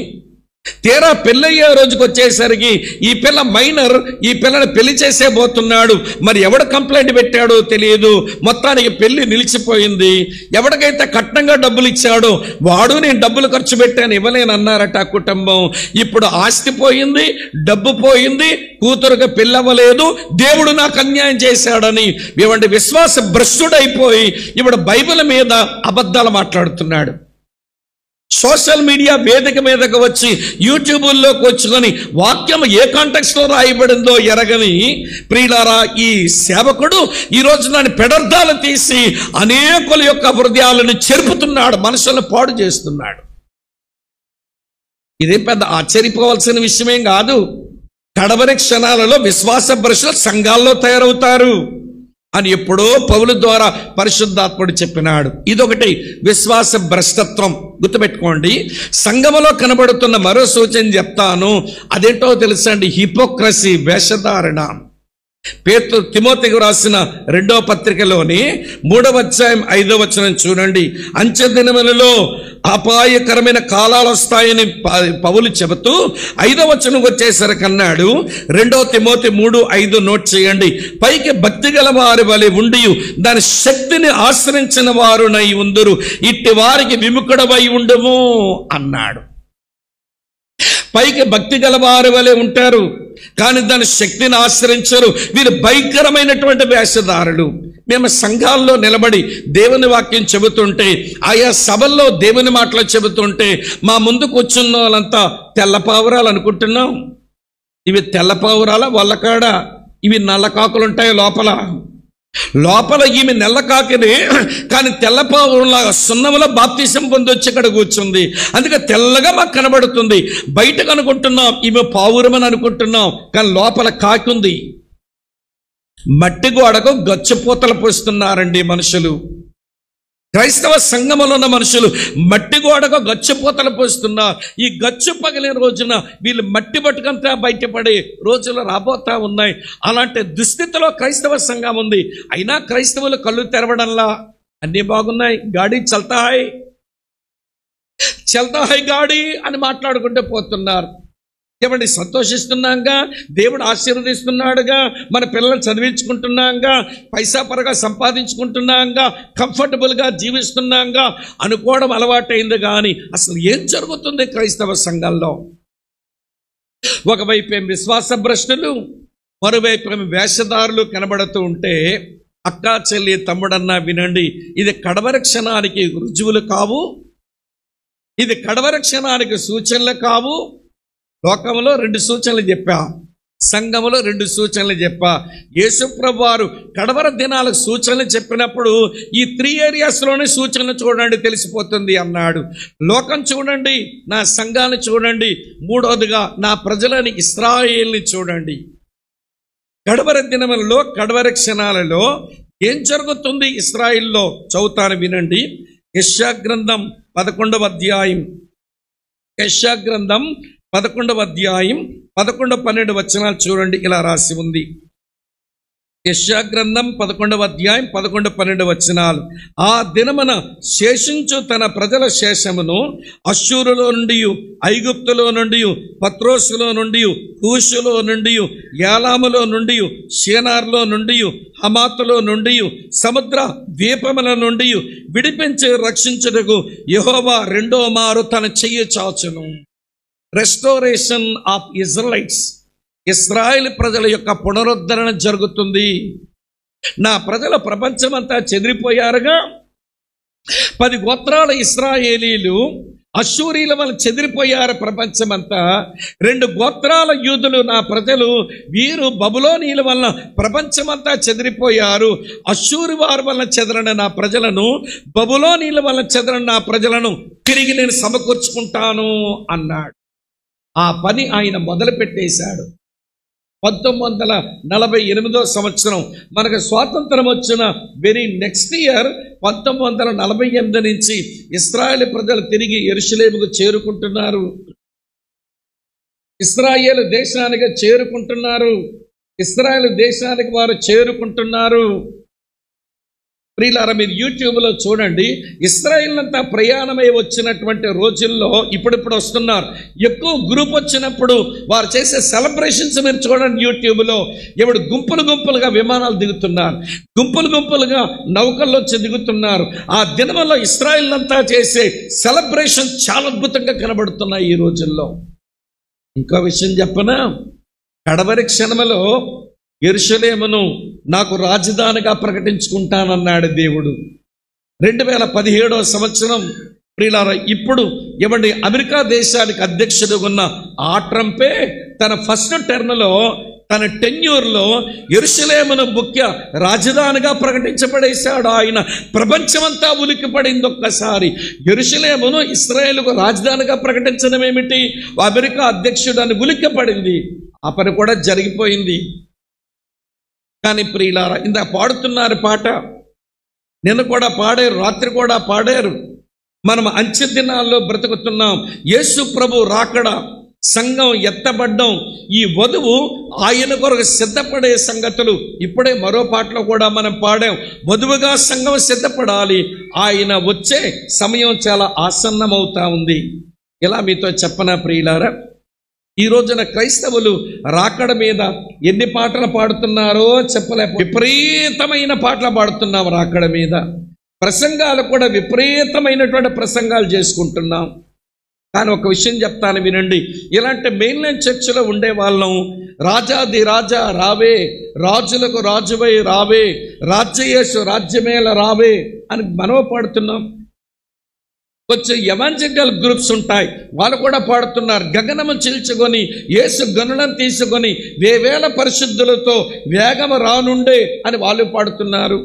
తీరా పెళ్ళయ్యే రోజుకి వచ్చేసరికి ఈ పిల్ల మైనర్, ఈ పిల్లని పెళ్లి చేసే పోతున్నాడు. మరి ఎవడు కంప్లైంట్ పెట్టాడో తెలియదు. మొత్తానికి పెళ్లి నిలిచిపోయింది. ఎవడికైతే కట్నంగా డబ్బులు ఇచ్చాడో వాడు, నేను డబ్బులు ఖర్చు పెట్టాను, ఇవ్వలేను అన్నారట ఆ కుటుంబం. ఇప్పుడు ఆస్తి పోయింది, డబ్బు పోయింది, కూతురుగా పెళ్ళవ్వలేదు, దేవుడు నాకు అన్యాయం చేశాడని విశ్వాస భ్రష్టుడైపోయి ఇప్పుడు బైబిల్ మీద అబద్ధాలు మాట్లాడుతున్నాడు. సోషల్ మీడియా వేదిక మీదకి వచ్చి యూట్యూబుల్లోకి వచ్చుకొని వాక్యం ఏ కాంటెక్స్ట్లో రాయబడిందో ఎరగని ప్రియులారా, ఈ సేవకుడు ఈరోజు దాని పెడర్థాలు తీసి అనేకుల యొక్క హృదయాలను చెరుపుతున్నాడు, మనసులను పాడు చేస్తున్నాడు. ఇదే పెద్ద ఆశ్చర్యపోవాల్సిన విషయమేం కాదు. కడవరి క్షణాలలో విశ్వాస భ్రష్టులు సంఘాల్లో తయారవుతారు అని ఎప్పుడో పౌలు ద్వారా పరిశుద్ధాత్ముడు చెప్పినాడు. ఇదొకటి విశ్వాస భ్రష్టత్వం. గుర్తుపెట్టుకోండి. సంఘములో కనబడుతున్న మరో సూచన చెప్తాను, అదేంటో తెలుసండి, హిపోక్రసీ, వేషధారణ. తిమోతికి రాసిన 2వ పత్రికలోని 3వ అధ్యాయం 5వ వచనం చూడండి. అంచె దినములలో అపాయకరమైన కాలాలు వస్తాయని పౌలు చెబుతూ 5వ వచనం వచ్చేసరికి అన్నాడు, 2 తిమోతి 3:5 నోట్ చేయండి. పైకి భక్తి గల వారి వలె ఉండి దాని శక్తిని ఆశ్రయించిన వారునై ఉందురు, ఇట్టి వారికి విముఖుడవై ఉండుము అన్నాడు. పైకి భక్తి గల వారి వలె ఉంటారు, కానీ దాని శక్తిని ఆశ్రయించరు. వీరు భయంకరమైనటువంటి వేషధారులు. మేము సంఘాల్లో నిలబడి దేవుని వాక్యం చెబుతుంటే, ఆయా సభల్లో దేవుని మాటలు చెబుతుంటే మా ముందు కూర్చున్న వాళ్ళంతా తెల్లపావురాలు అనుకుంటున్నాం. ఇవి తెల్లపావురాల వల్లకాడ ఇవి నల్ల కాకులు ఉంటాయి లోపల ఈమె నల్ల కాకిని, కానీ తెల్లపావులాగా సున్నములో బాప్తిసం పొందొచ్చి ఇక్కడ కూర్చుంది. అందుకే తెల్లగా మాకు కనబడుతుంది. బయటకు అనుకుంటున్నాం ఈమె పావురమని అనుకుంటున్నాం, కానీ లోపల కాకి ఉంది. మట్టి గోడకు గచ్చపోతలు పోస్తున్నారండి మనుషులు. క్రైస్తవ సంఘములో ఉన్న మనుషులు మట్టి గోడకు గచ్చపోతలు పోస్తున్నారు. ఈ గచ్చు పగిలిన రోజున వీళ్ళు మట్టి పట్టుకంతా బయటపడే రోజులు రాబోతా ఉన్నాయి. అలాంటి దుస్థితిలో క్రైస్తవ సంఘం ఉంది. అయినా క్రైస్తవులు కళ్ళు తెరవడంలా అన్నీ బాగున్నాయి, గాడి చల్తా హై గాడి అని మాట్లాడుకుంటూ పోతున్నారు. ఏమండి, సంతోషిస్తున్నాంగా, దేవుడు ఆశీర్వదిస్తున్నాడుగా, మన పిల్లల్ని చదివించుకుంటున్నాంగా, పైసా పరగా సంపాదించుకుంటున్నాంగా, కంఫర్టబుల్గా జీవిస్తున్నాంగా అనుకోవడం అలవాటైంది. కానీ అసలు ఏం జరుగుతుంది క్రైస్తవ సంఘంలో? ఒకవైపు ఏం విశ్వాస భ్రష్టులు, మరోవైపు ఏమి వేషధారులు కనబడుతూ ఉంటే, అక్కా చెల్లి తమ్ముడన్నా వినండి, ఇది కడవరి క్షణానికి రుజువులు కావు, ఇది కడవరి క్షణానికి సూచనలు కావు. లోకంలో 2 సూచనలు చెప్పా, సంఘములో 2 సూచనలు చెప్పా. యేసుప్రభు వారు కడవర దినాలకు సూచనలు చెప్పినప్పుడు ఈ 3 ఏరియాస్లోనే సూచనలు చూడండి తెలిసిపోతుంది అన్నాడు. లోకం చూడండి, నా సంఘాన్ని చూడండి, మూడవదిగా నా ప్రజలని ఇశ్రాయేల్ని చూడండి. కడవర దినములలో, కడవర క్షణాలలో ఏం జరుగుతుంది ఇశ్రాయేల్లో చదువుతాను వినండి. యెషయా గ్రంథం 11వ అధ్యాయం, యెషయా గ్రంథం 11వ అధ్యాయం 11, 12 వచనాలు చూడండి. ఇలా రాసి ఉంది. యెషయా గ్రంథం 11వ అధ్యాయం 11, 12 వచనాలు. ఆ దినమున శేషించు తన ప్రజల శేషమును అశ్షూరులో నుండి, ఐగుప్తులో నుండి, పత్రోసులో నుండి, కూషులో నుండి, యాలాములో నుండి, షీనార్లో నుండి, హమాతులో నుండి, సముద్ర ద్వీపముల నుండి విడిపించి రక్షించుటకు యెహోవా రెండో మారు తన చెయ్యి చాచును. రెస్టోరేషన్ ఆఫ్ ఇజ్రాయిట్స్, ఇశ్రాయేలు ప్రజల యొక్క పునరుద్ధరణ జరుగుతుంది. నా ప్రజల ప్రపంచమంతా చెదిరిపోయారుగా. 10 గోత్రాల ఇశ్రాయేలీలు అశ్షూరీల వల్ల చెదిరిపోయారు ప్రపంచమంతా. 2 గోత్రాల యూదులు నా ప్రజలు, వీరు బబులోనీల వల్ల ప్రపంచమంతా చెదిరిపోయారు. అశ్షూరు వారి వల్ల చెదరని నా ప్రజలను, బబులోనీల వల్ల చెదరని నా ప్రజలను తిరిగి నేను సమకూర్చుకుంటాను అన్నాడు. ఆ పని ఆయన మొదలు పెట్టేశాడు. 1948వ సంవత్సరం మనకు స్వాతంత్రం వచ్చిన వెరీ నెక్స్ట్ ఇయర్ 1948 నుంచి ఇశ్రాయేలు ప్రజలు తిరిగి యెరూషలేముకు చేరుకుంటున్నారు. ఇశ్రాయేలు దేశానికి చేరుకుంటున్నారు. ఇశ్రాయేలు దేశానికి వారు చేరుకుంటున్నారు. ప్రియులారా, మీరు యూట్యూబ్లో చూడండి. ఇశ్రాయేల్ అంతా ప్రయాణమై వచ్చినటువంటి రోజుల్లో ఇప్పుడు వస్తున్నారు. ఎక్కువ గ్రూప్ వచ్చినప్పుడు వారు చేసే సెలబ్రేషన్స్ మీరు చూడండి యూట్యూబ్లో. ఇప్పుడు గుంపులుగా విమానాలు దిగుతున్నారు, గుంపులుగా నౌకల్లో వచ్చి దిగుతున్నారు. ఆ దినములో ఇశ్రాయేల్ అంతా చేసే సెలబ్రేషన్ చాలా అద్భుతంగా కనబడుతున్నాయి ఈ రోజుల్లో. ఇంకో విషయం చెప్పనా, కడవరి క్షణములో యెరూషలేమును నాకు రాజధానిగా ప్రకటించుకుంటానన్నాడు దేవుడు. 2017వ సంవత్సరం ప్రియులారా, ఇప్పుడు ఇవ్వండి, అమెరికా దేశానికి అధ్యక్షుడు ఉన్న ఆ ట్రంపే తన ఫస్ట్ టర్మ్లో, తన టెన్యూర్లో యెరూషలేమును ముఖ్య రాజధానిగా ప్రకటించబడేశాడు ఆయన. ప్రపంచమంతా ఉలిక్కిపడింది ఒక్కసారి. యెరూషలేమును ఇశ్రాయేలుకు రాజధానిగా ప్రకటించడం ఏమిటి, అమెరికా అధ్యక్షుడు అని ఉలిక్కిపడింది. ఆ పని కూడా జరిగిపోయింది. కానీ ప్రియులారా, ఇంత పాడుతున్నారు పాట, నిన్న కూడా పాడారు, రాత్రి కూడా పాడారు. మనం అంచె దినాల్లో బ్రతుకుతున్నాం. యేసు ప్రభు రాకడ, సంఘం ఎత్తబడ్డం, ఈ వధువు ఆయన కొరకు సిద్ధపడే సంగతులు ఇప్పుడే మరో పాటలో కూడా మనం పాడాం. వధువుగా సంఘం సిద్ధపడాలి. ఆయన వచ్చే సమయం చాలా ఆసన్నమవుతా ఉంది. ఇలా మీతో చెప్పనా ప్రియులారా, ఈ రోజున క్రైస్తవులు రాకడ మీద ఎన్ని పాటలు పాడుతున్నారో చెప్పలేక, విపరీతమైన పాటలు పాడుతున్నాం రాకడ మీద. ప్రసంగాలు కూడా విపరీతమైనటువంటి ప్రసంగాలు చేసుకుంటున్నాం. కానీ ఒక విషయం చెప్తాను వినండి. ఇలాంటి మెయిన్లైన్ చర్చిలో ఉండే వాళ్ళం రాజాది రాజా రావే, రాజులకు రాజువై రావే, రాజ్యయేసు రాజ్యమేల రావే అని మనవ పాడుతున్నాం. కొంచెం ఎవాంజలికల్ గ్రూప్స్ ఉంటాయి, వాళ్ళు కూడా పాడుతున్నారు. గగనము చీల్చుకొని యేసు గనులను తీసుకొని వేవేల పరిశుద్ధులతో వేగము రానుండే అని వాళ్ళు పాడుతున్నారు.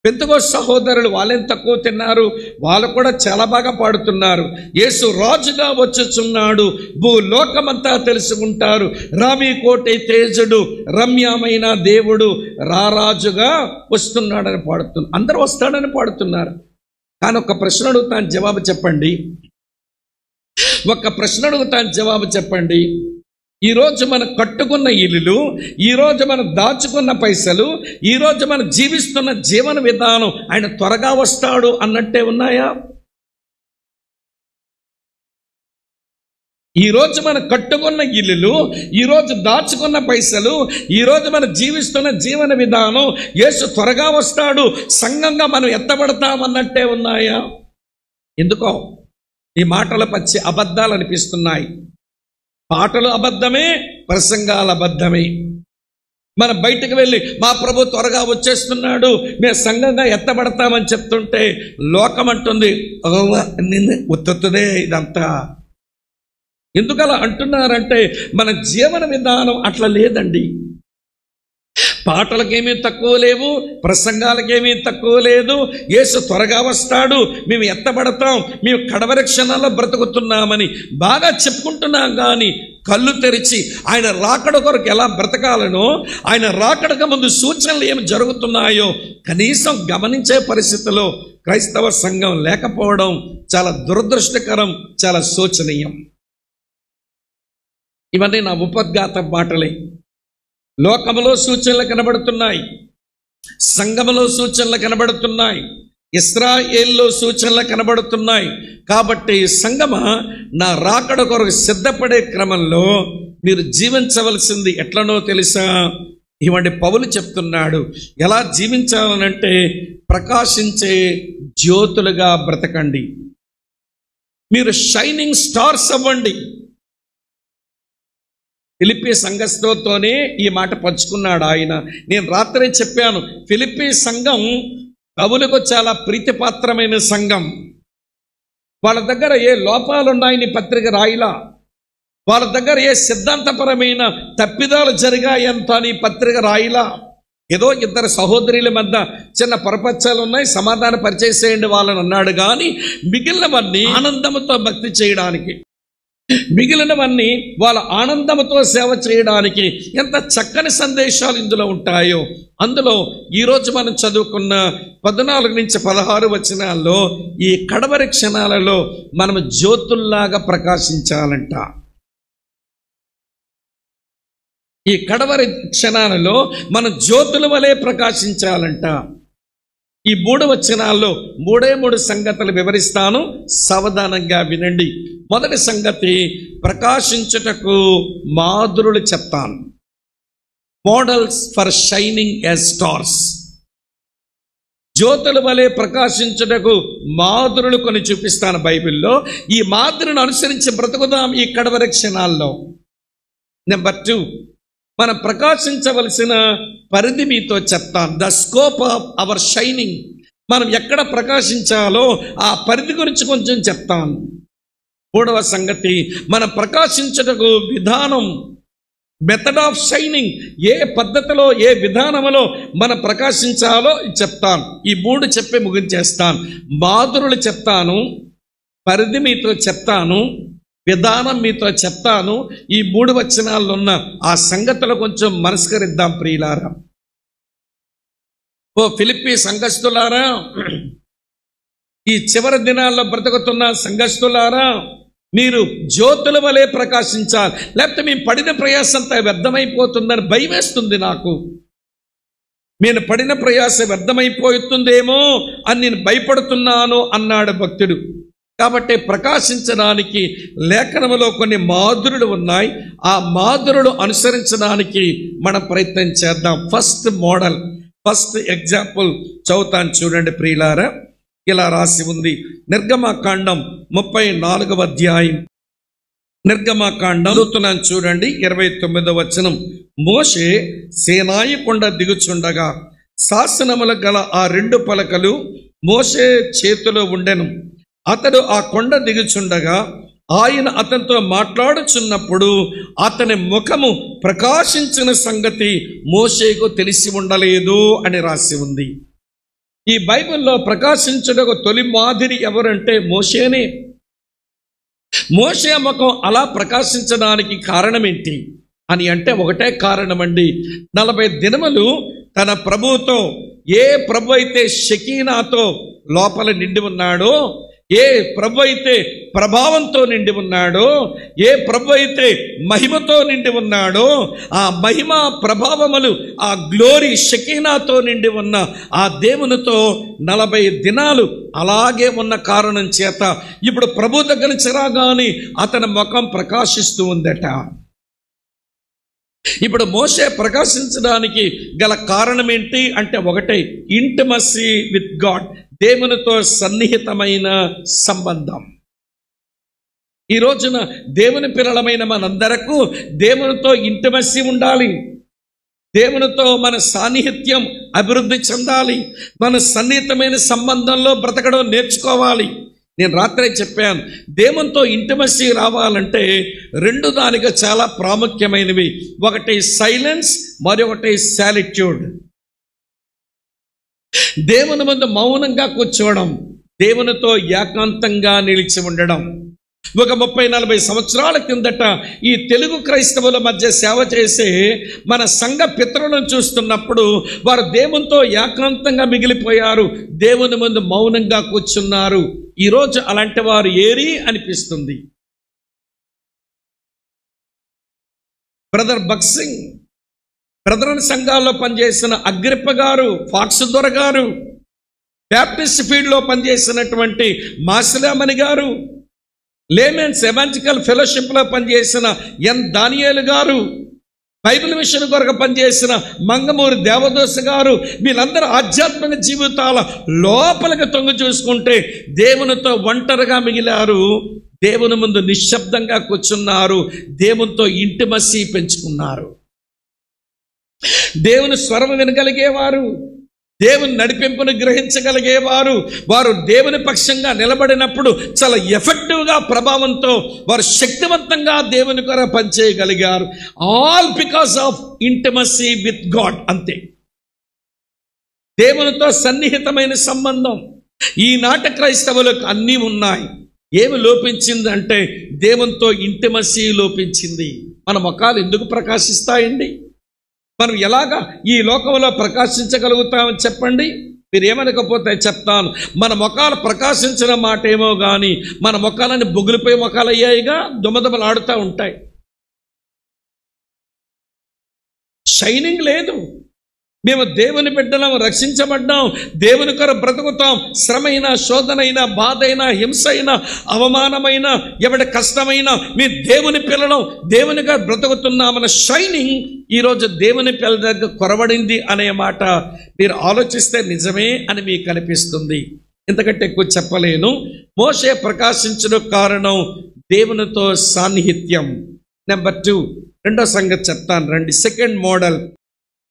పెంతెకోస్తు సహోదరులు వాళ్ళేం తక్కువ తిన్నారు, వాళ్ళు కూడా చాలా బాగా పాడుతున్నారు. యేసు రాజుగా వచ్చుచున్నాడు, భూలోకమంతా తెలుసుకుంటారు, రామి కోటి తేజుడు, రమ్యమైన దేవుడు రారాజుగా వస్తున్నాడని పాడుతున్నారు. అందరూ వస్తాడని పాడుతున్నారు. కానీ ఒక ప్రశ్న అడుగుతాను, జవాబు చెప్పండి. ఒక ప్రశ్న అడుగుతాను, జవాబు చెప్పండి. ఈరోజు మనం కట్టుకున్న ఇల్లులు, ఈరోజు మనం దాచుకున్న పైసలు, ఈరోజు మనం జీవిస్తున్న జీవన విధానం ఆయన త్వరగా వస్తాడు అన్నట్టే ఉన్నాయా? ఈరోజు మనం కట్టుకున్న ఇల్లులు, ఈరోజు దాచుకున్న పైసలు, ఈరోజు మనం జీవిస్తున్న జీవన విధానం యేసు త్వరగా వస్తాడు, సంఘంగా మనం ఎత్తబడతామన్నట్టే ఉన్నాయా? ఎందుకో ఈ మాటల పచ్చి అబద్ధాలు అనిపిస్తున్నాయి. పాటలు అబద్ధమే, ప్రసంగాలు అబద్ధమే. మనం బయటకు వెళ్ళి మా ప్రభు త్వరగా వచ్చేస్తున్నాడు, మేము సంఘంగా ఎత్తబడతామని చెప్తుంటే లోకం అంటుంది ఉత్తుదే ఇదంతా. ఎందుకు అలా అంటున్నారంటే మన జీవన విధానం అట్లా లేదండి. పాటలకేమీ తక్కువ లేవు, ప్రసంగాలకేమీ తక్కువ లేదు. యేసు త్వరగా వస్తాడు, మేము ఎత్తబడతాం, మేము కడవరి క్షణాల్లో బ్రతుకుతున్నామని బాగా చెప్పుకుంటున్నాం. కానీ కళ్ళు తెరిచి ఆయన రాకడ కొరకు ఎలా బ్రతకాలనో, ఆయన రాకడకు ముందు సూచనలు ఏమి జరుగుతున్నాయో కనీసం గమనించే పరిస్థితిలో క్రైస్తవ సంఘం లేకపోవడం చాలా దురదృష్టకరం, చాలా శోచనీయం. ఇవన్నీ నా ఉపద్ఘాత మాటలే. లోకములో సూచనలు కనబడుతున్నాయి, సంఘములో సూచనలు కనబడుతున్నాయి, ఇశ్రాయేల్లో సూచనలు కనబడుతున్నాయి. కాబట్టి సంఘమా, నా రాకడ కొరకు సిద్ధపడే క్రమంలో మీరు జీవించవలసింది ఎట్లనో తెలుసా? ఇవంటి పౌలు చెప్తున్నాడు. ఎలా జీవించాలనంటే ప్రకాశించే జ్యోతులుగా బ్రతకండి. మీరు షైనింగ్ స్టార్స్ అవ్వండి. ఫిలిప్పీ సంఘస్థతోనే ఈ మాట పంచుకున్నాడు ఆయన. నేను రాత్రే చెప్పాను, ఫిలిప్పీ సంఘం పౌలుకు చాలా ప్రీతిపాత్రమైన సంఘం. వాళ్ళ దగ్గర ఏ లోపాలున్నాయని పత్రిక రాయిలా, వాళ్ళ దగ్గర ఏ సిద్ధాంతపరమైన తప్పిదాలు జరిగాయంత అని పత్రిక రాయిలా. ఏదో ఇద్దరు సహోదరుల మధ్య చిన్న పరపచ్చాలు ఉన్నాయి, సమాధాన పరిచేసేయండి వాళ్ళని అన్నాడు. కానీ మిగిలినవన్నీ ఆనందంతో భక్తి చేయడానికి, మిగిలినవన్నీ వాళ్ళ ఆనందంతో సేవ చేయడానికి ఎంత చక్కని సందేశాలు ఇందులో ఉంటాయో. అందులో ఈరోజు మనం చదువుకున్న 14 నుంచి 16 వచనాల్లో ఈ కడవరి క్షణాలలో మనం జ్యోతుల్లాగా ప్రకాశించాలంట. ఈ కడవరి క్షణాలలో మనం జ్యోతుల వలె ప్రకాశించాలంట. ఈ 3 వచనాల్లో 3 సంగతులు వివరిస్తాను, సావధానంగా వినండి. మొదటి సంగతి, ప్రకాశించుటకు మాధురులు చెప్తాను. Models for shining as stars. Jyothula వలె ప్రకాశించుటకు మాధురులు కొన్ని చూపిస్తాను బైబిల్లో. ఈ మాధురిని అనుసరించి బ్రతుకుదాం ఈ కడవరి క్షణాల్లో. నెంబర్ 2, మనం ప్రకాశించవలసిన పరిధి మీతో చెప్తాను. The scope of our shining. మనం ఎక్కడ ప్రకాశించాలో ఆ పరిధి గురించి కొంచెం చెప్తాను. 3వ సంగతి, మనం ప్రకాశించుటకు విధానం, మెథడ్ ఆఫ్ షైనింగ్. ఏ పద్ధతిలో, ఏ విధానంలో మనం ప్రకాశించాలో చెప్తాను. ఈ 3 చెప్పి ముగించేస్తాను. మాధురులు చెప్తాను, పరిధి మీతో చెప్తాను, విధానం మీతో చెప్తాను. ఈ 3 వచనాల్లో ఉన్న ఆ సంగతులు కొంచెం మనస్కరిద్దాం ప్రియులారా. ఓ ఫిలిప్పీ సంఘస్థులారా, ఈ చివరి దినాల్లో బ్రతుకుతున్న సంఘస్థులారా, మీరు జ్యోతుల వలె ప్రకాశించాలి, లేకపోతే మేము పడిన ప్రయాసంతా వ్యర్థమైపోతుందని భయమేస్తుంది నాకు. నేను పడిన ప్రయాస వ్యర్థమైపోతుందేమో అని నేను భయపడుతున్నాను అన్నాడు భక్తుడు. కాబట్టి ప్రకాశించడానికి లేఖనములో కొన్ని మాధురులు ఉన్నాయి. ఆ మాధురులు అనుసరించడానికి మనం ప్రయత్నం చేద్దాం. ఫస్ట్ మోడల్, ఫస్ట్ ఎగ్జాంపుల్ చదువుతాను చూడండి ప్రియులారా. ఇలా రాసి ఉంది, నిర్గమకాండం 34వ అధ్యాయం. నిర్గమకాండం చదువుతున్నాను చూడండి, 29వ వచనం. మోషే సీనాయి కొండ దిగుచుండగా శాసనములు గల ఆ 2 పలకలు మోషే చేతిలో ఉండెను. అతడు ఆ కొండ దిగుచుండగా ఆయన అతనితో మాట్లాడుచున్నప్పుడు అతని ముఖము ప్రకాశించిన సంగతి మోషేకు తెలిసి ఉండలేదు అని రాసి ఉంది. ఈ బైబిల్లో ప్రకాశించుటకు తొలి మాదిరి ఎవరంటే మోషేనే. మోషే ముఖం అలా ప్రకాశించడానికి కారణం ఏంటి అని అంటే ఒకటే కారణమండి. 40 దినములు తన ప్రభువుతో, ఏ ప్రభు అయితే షకీనాతో లోపల నిండి ఉన్నాడో, ఏ ప్రభు అయితే ప్రభావంతో నిండి ఉన్నాడో, ఏ ప్రభు అయితే మహిమతో నిండి ఉన్నాడో, ఆ మహిమ ప్రభావములు, ఆ గ్లోరీ షకీనాతో నిండి ఉన్న ఆ దేవునితో 40 దినాలు అలాగే ఉన్న కారణం చేత ఇప్పుడు ప్రభు దగ్గర నుంచి రాగానే అతని ముఖం ప్రకాశిస్తూ ఉందట. ఇప్పుడు మోషే ప్రకాశించడానికి గల కారణం ఏంటి అంటే ఒకటే, ఇంటిమసీ విత్ గాడ్, దేవునితో సన్నిహితమైన సంబంధం. ఈ రోజున దేవుని పిల్లలమైన మనందరకు దేవునితో ఇంటిమసీ ఉండాలి. దేవునితో మన సాన్నిహిత్యం అభివృద్ధి చెందాలి. మన సన్నిహితమైన సంబంధంలో బ్రతకడం నేర్చుకోవాలి. నేను రాత్రే చెప్పాను, దేవునితో ఇంటిమసీ రావాలంటే 2 దానిగా చాలా ప్రాముఖ్యమైనవి. ఒకటి సైలెన్స్, మరొకటి సాలిట్యూడ్. దేవుని ముందు మౌనంగా కూర్చోవడం, దేవునితో ఏకాంతంగా నిలిచి ఉండడం. ఒక 30-40 సంవత్సరాల కిందట ఈ తెలుగు క్రైస్తవుల మధ్య సేవ చేసే మన సంఘ పితరులను చూస్తున్నప్పుడు వారు దేవునితో ఏకాంతంగా మిగిలిపోయారు, దేవుని ముందు మౌనంగా కూర్చున్నారు. ఈరోజు అలాంటి వారు ఏరి అనిపిస్తుంది. బ్రదర్ బక్సింగ్, బ్రదరన్ సంఘాల్లో పనిచేసిన అగ్రిప్ప గారు, ఫాక్స్ దొర గారు, బ్యాప్టిస్ట్ ఫీల్డ్లో పనిచేసినటువంటి మాసిలామణి గారు, లేమెన్స్ ఎవాంజలికల్ ఫెలోషిప్లో పనిచేసిన ఎన్ దానియేలు గారు, బైబిల్ మిషన్ కొరకు పనిచేసిన మంగమూరి దేవదోస గారు, వీళ్ళందరూ ఆధ్యాత్మిక జీవితాల లోపలికి తొంగి చూసుకుంటే దేవునితో ఒంటరిగా మిగిలారు, దేవుని ముందు నిశ్శబ్దంగా కూర్చున్నారు, దేవునితో ఇంటిమసీ పెంచుకున్నారు. దేవుని స్వరం వినగలిగేవారు, దేవుని నడిపింపును గ్రహించగలిగేవారు, వారు దేవుని పక్షంగా నిలబడినప్పుడు చాలా ఎఫెక్టివ్గా, ప్రభావంతో వారు శక్తివంతంగా దేవుని కొరకు పనిచేయగలిగారు. All because of intimacy with God. అంతే, దేవునితో సన్నిహితమైన సంబంధం. ఈనాటి క్రైస్తవులకు అన్నీ ఉన్నాయి. ఏమి లోపించిందంటే దేవునితో ఇంటిమసీ లోపించింది. మన ముఖాలు ఎందుకు ప్రకాశిస్తాయండి? మనం ఎలాగా ఈ లోకంలో ప్రకాశించగలుగుతామని చెప్పండి. మీరు ఏమనకపోతే చెప్తాను, మన ముఖాలు ప్రకాశించిన మాట ఏమో కానీ మన ముఖాలని బొగులిపోయి ముఖాలు అయ్యాయిగా, దుమదుమలు ఆడుతూ ఉంటాయి. షైనింగ్ లేదు. మేము దేవుని బిడ్డలం, రక్షించబడ్డాం, దేవుని కొరకు బ్రతుకుతాం. శ్రమైనా, శోధనైనా, బాధైనా, హింసైనా, అవమానమైన, ఎవడి కష్టమైనా మీ దేవుని పిల్లలం, దేవునిగా బ్రతుకుతున్నామన్న షైనింగ్ ఈరోజు దేవుని పిల్లల దగ్గర కొరవడింది అనే మాట మీరు ఆలోచిస్తే నిజమే అని మీకు అనిపిస్తుంది. ఇంతకంటే ఎక్కువ చెప్పలేను. మోషే ప్రకాశించడం కారణం దేవునితో సాన్నిహిత్యం. నెంబర్ 2, రెండో సంగతి చెప్తాను రండి. సెకండ్ మోడల్,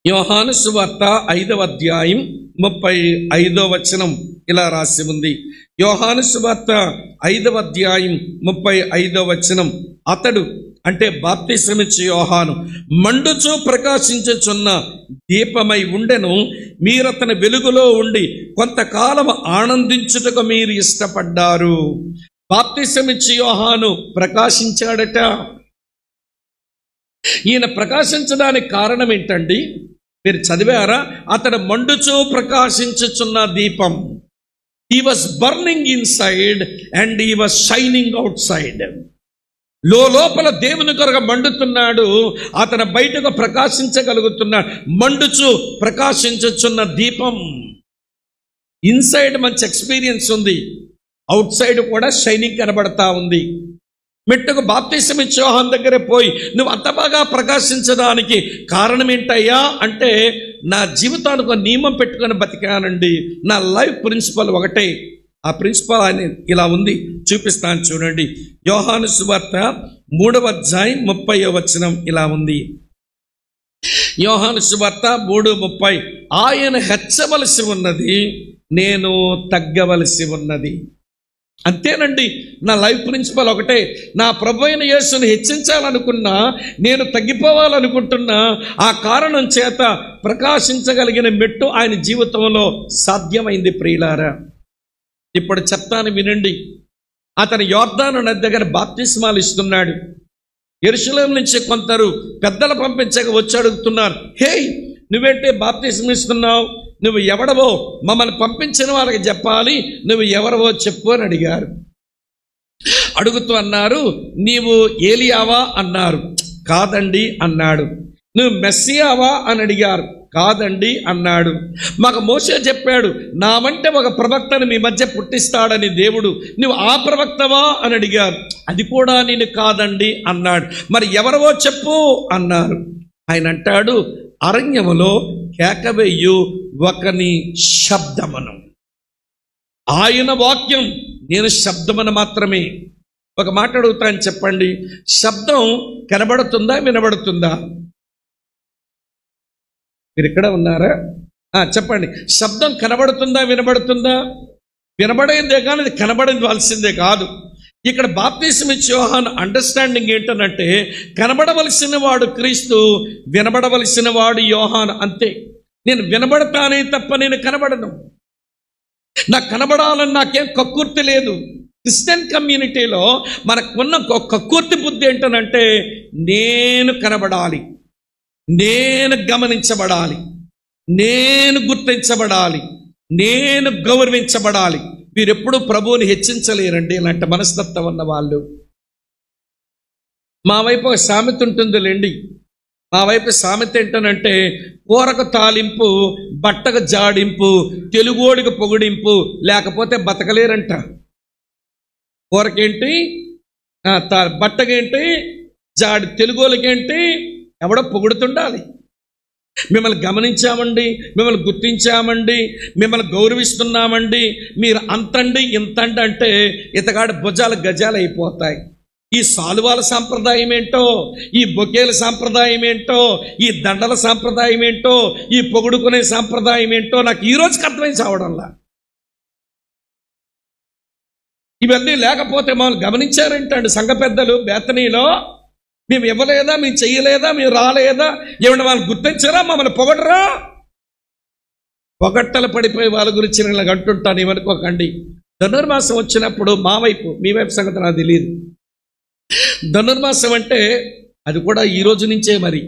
యోహాను సువార్త 5వ అధ్యాయం 35వ వచనం ఇలా రాసి ఉంది. యోహాను సువార్త 5వ అధ్యాయం 35వ వచనం, అతడు అంటే బాప్తిసమిచ్చు యోహాను మండుచూ ప్రకాశించుచున్న దీపమై ఉండెను, మీరతని వెలుగులో ఉండి కొంతకాలం ఆనందించుటకు మీరు ఇష్టపడ్డారు. బాప్తిసమిచ్చు యోహాను ప్రకాశించాడట. ఈయన ప్రకాశించడానికి కారణం ఏంటండి? మీరు చదివారా? అతడు మండుచూ ప్రకాశించుచున్న దీపం. He was burning in side and he was shining out side. లోపల దేవుని కొరకు మండుతున్నాడు, అతను బయటకు ప్రకాశించగలుగుతున్నాడు. మండుచు ప్రకాశించుచున్న దీపం. ఇన్సైడ్ మంచి ఎక్స్పీరియన్స్ ఉంది, అవుట్ సైడ్ కూడా షైనింగ్ కనబడతా ఉంది. మెట్టుకు బాప్తిసం ఇచ్చే యోహాను దగ్గర పోయి నువ్వు అంత బాగా ప్రకాశించడానికి కారణం ఏంటయ్యా అంటే, నా జీవితానికి ఒక నియమం పెట్టుకొని బతికానండి, నా లైఫ్ ప్రిన్సిపల్ ఒకటే. ఆ ప్రిన్సిపల్ ఆయన ఇలా ఉంది, చూపిస్తాను చూడండి. యోహాను సువార్త 3వ అధ్యాయం 30వ వచనం ఇలా ఉంది. యోహాను సువార్త 3:30, ఆయన హెచ్చవలసి ఉన్నది, నేను తగ్గవలసి ఉన్నది. అంతేనండి. నా లైఫ్ ప్రిన్సిపల్ ఒకటే. నా ప్రభు అయిన యేసుని హెచ్చించాలనుకున్నా, నేను తగ్గిపోవాలనుకుంటున్నా, ఆ కారణం చేత ప్రకాశించగలిగిన మెట్టు ఆయన జీవితంలో సాధ్యమైంది ప్రియులారా. ఇప్పుడు చెప్తాను వినండి. అతను యోర్దాను నది దగ్గర బాప్తిస్మాలు ఇస్తున్నాడు. యెరూషలేము నుంచి కొందరు పెద్దలు పంపించక వచ్చి అడుగుతున్నారు, హే, నువ్వేంటే బాప్తిస్మం ఇస్తున్నావు? నువ్వు ఎవడవో మమ్మల్ని పంపించిన వాళ్ళకి చెప్పాలి, నువ్వు ఎవరవో చెప్పు అని అడిగారు. అడుగుతూ అన్నారు, నీవు ఏలియావా అన్నారు. కాదండి అన్నాడు. నువ్వు మెస్సియావా అని అడిగారు. కాదండి అన్నాడు. మాకు మోషే చెప్పాడు, నా వంటే ఒక ప్రవక్తను మీ మధ్య పుట్టిస్తాడని దేవుడు, నువ్వు ఆ ప్రవక్తవా అని అడిగారు. అది కూడా నేను కాదండి అన్నాడు. మరి ఎవరవో చెప్పు అన్నారు. ఆయన అంటాడు, అరణ్యములో కేకవేయు ఒకని శబ్దమును. ఆయన వాక్యం, నేను శబ్దమును మాత్రమే. ఒక మాట అడుగుతాను, చెప్పండి, శబ్దం కనబడుతుందా వినబడుతుందా? మీరు ఇక్కడ ఉన్నారా? చెప్పండి, శబ్దం కనబడుతుందా వినబడుతుందా? వినబడేదే కానీ అది కనబడవలసిందే కాదు. ఇక్కడ బాప్తిస్మం ఇచ్చే యోహాను అండర్స్టాండింగ్ ఏంటనంటే, కనబడవలసిన వాడు క్రీస్తు, వినబడవలసిన వాడు యోహాను. అంతే. నేను వినబడతానే తప్ప నేను కనబడను. నాకు కనబడాలని నాకేం కక్కుర్తి లేదు. క్రిస్టియన్ కమ్యూనిటీలో మనకున్న కక్కుర్తి బుద్ధి ఏంటనంటే, నేను కనబడాలి, నేను గమనించబడాలి, నేను గుర్తించబడాలి, నేను గౌరవించబడాలి. వీరెప్పుడు ప్రభువుని హెచ్చించలేరండి ఇలాంటి మనస్తత్వం ఉన్న వాళ్ళు. మా వైపు ఒక సామెత ఉంటుందిలేండి. మా వైపు సామెత ఏంటనంటే, కూరకు తాలింపు, బట్టకు జాడింపు, తెలుగోడికి పొగిడింపు, లేకపోతే బతకలేరంట. కూరకేంటి, బట్టకేంటి, తెలుగోళ్ళకేంటి, ఎవడో పొగుడుతుండాలి. మిమ్మల్ని గమనించామండి, మిమ్మల్ని గుర్తించామండి, మిమ్మల్ని గౌరవిస్తున్నామండి, మీరు అంతండి ఇంతండి అంటే ఇతగాడి భుజాలు గజాలు అయిపోతాయి. ఈ సాలువాల సాంప్రదాయం ఏంటో, ఈ బొకేల సాంప్రదాయం ఏంటో, ఈ దండల సాంప్రదాయం ఏంటో, ఈ పొగుడుకునే సాంప్రదాయం ఏంటో నాకు ఈ రోజుకి అర్థమై చావడంలా. ఇవన్నీ లేకపోతే మమ్మల్ని గమనించారేంటండి సంఘ పెద్దలు బేతనీలో? మేము ఇవ్వలేదా, మేము చెయ్యలేదా, మేము రాలేదా, ఏమన్నా వాళ్ళు గుర్తించారా, మమ్మల్ని పొగడరా? పొగట్టలు పడిపోయి వాళ్ళ గురించి నేను ఇలా అంటుంటాను, ఏమనుకోకండి. ధనుర్మాసం వచ్చినప్పుడు మా వైపు, మీ వైపు సంగతి నాకు తెలియదు. ధనుర్మాసం అంటే అది కూడా ఈ రోజు నుంచే, మరి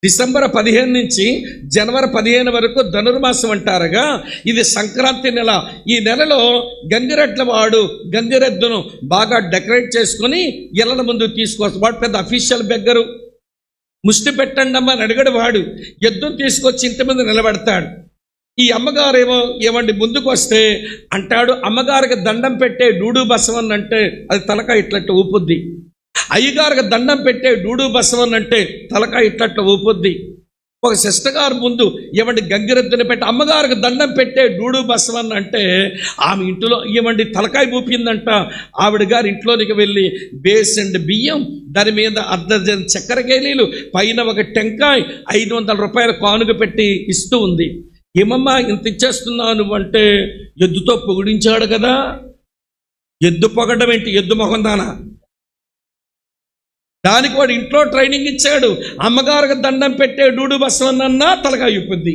డిసెంబర్ 15 నుంచి జనవరి 15 వరకు ధనుర్మాసం అంటారుగా. ఇది సంక్రాంతి నెల. ఈ నెలలో గంగిరెడ్ల వాడు గంగిరెద్దును బాగా డెకరేట్ చేసుకుని ఇళ్ళ ముందు తీసుకొస్తాడు. వాడు పెద్ద అఫీషియల్ బెగ్గరు. ముష్టి పెట్టండి అమ్మ అని అడిగాడు వాడు. ఎద్దును తీసుకొచ్చి ఇంటి ముందు నిలబెడతాడు. ఈ అమ్మగారు ఏమండి ముందుకు వస్తే అంటాడు, అమ్మగారికి దండం పెట్టే డూడు బసవన్ అంటే అది తలకాయ ఇట్లట్టు ఊపుద్ది. అయ్యగారికి దండం పెట్టే డూడు బసవన్ అంటే తలకాయ ఇట్లట్టు ఊపుద్ది. ఒక సిస్టర్ గారు ముందు ఏమండి గంగిరెద్దుని పెట్టి అమ్మగారికి దండం పెట్టే డూడు బసవన్ అంటే ఆమె ఇంట్లో ఏమండి తలకాయ ఊపిందంట. ఆవిడ గారి ఇంట్లోనికి వెళ్ళి బేసెండ్ బియ్యం, దాని మీద అర్ధ చక్కెర కేలీలు, పైన ఒక టెంకాయ, 500 రూపాయల కానుక పెట్టి ఇస్తూ ఉంది. ఏమమ్మా ఇంత ఇచ్చేస్తున్నావు నువ్వంటే, ఎద్దుతో పొగిడించాడు కదా. ఎద్దు పొగడం ఏంటి, ఎద్దు మొహం దానా? దానికి వాడు ఇంట్లో ట్రైనింగ్ ఇచ్చాడు. అమ్మగారికి దండం పెట్టే డూడు బసవన్నన్నా తలకాయ ఊపుద్ది,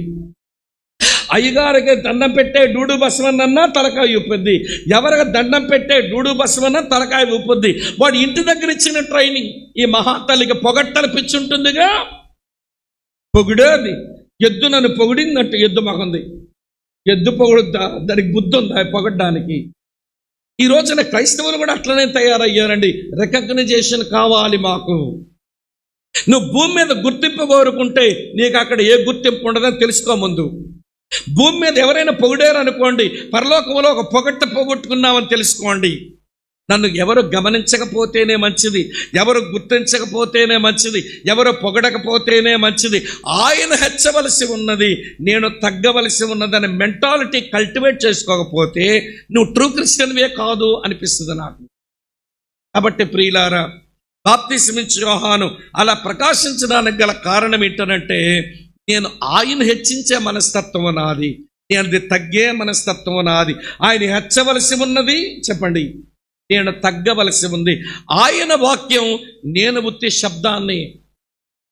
అయ్యగారికి దండం పెట్టే డూడు బసవన్నన్నా తలకాయ ఊపుద్ది, ఎవరికి దండం పెట్టే డూడు బసవన్న తలకాయ ఊపుద్ది. వాడు ఇంటి దగ్గర ఇచ్చిన ట్రైనింగ్. ఈ మహాతల్లికి పొగట్టలు పిచ్చుంటుందిగా, పొగిడేది. ఎద్దు నన్ను పొగిడిందంటే ఎద్దు మగంది, ఎద్దు పొగుడుద్దా? దానికి బుద్ధి ఉందా పొగడ్డానికి? ఈ రోజున క్రైస్తవులు కూడా అట్లనే తయారయ్యారండి. రికగ్నైజేషన్ కావాలి మాకు. నువ్వు భూమి మీద గుర్తింపు కోరుకుంటే నీకు అక్కడ ఏ గుర్తింపు ఉండదని తెలుసుకో ముందు. భూమి మీద ఎవరైనా పొగిడారు అనుకోండి, పరలోకంలో ఒక పొగట్ట పోగొట్టుకున్నామని తెలుసుకోండి. నన్ను ఎవరు గమనించకపోతేనే మంచిది, ఎవరు గుర్తించకపోతేనే మంచిది, ఎవరు పొగడకపోతేనే మంచిది. ఆయన హెచ్చవలసి ఉన్నది, నేను తగ్గవలసి ఉన్నదని మెంటాలిటీ కల్టివేట్ చేసుకోకపోతే నువ్వు ట్రూ క్రిస్టియన్వే కాదు అనిపిస్తుంది నాకు. కాబట్టి ప్రియులారా, బాప్తిస్మం ఇచ్చే యోహాను అలా ప్రకాశించడానికి గల కారణం ఏంటంటే, నేను ఆయన హెచ్చించే మనస్తత్వం నాది, నేను తగ్గే మనస్తత్వం నాది. ఆయన హెచ్చవలసి ఉన్నది చెప్పండి, నేను తగ్గవలసి ఉంది. ఆయన వాక్యం నేను ఉత్తి శబ్దాన్ని.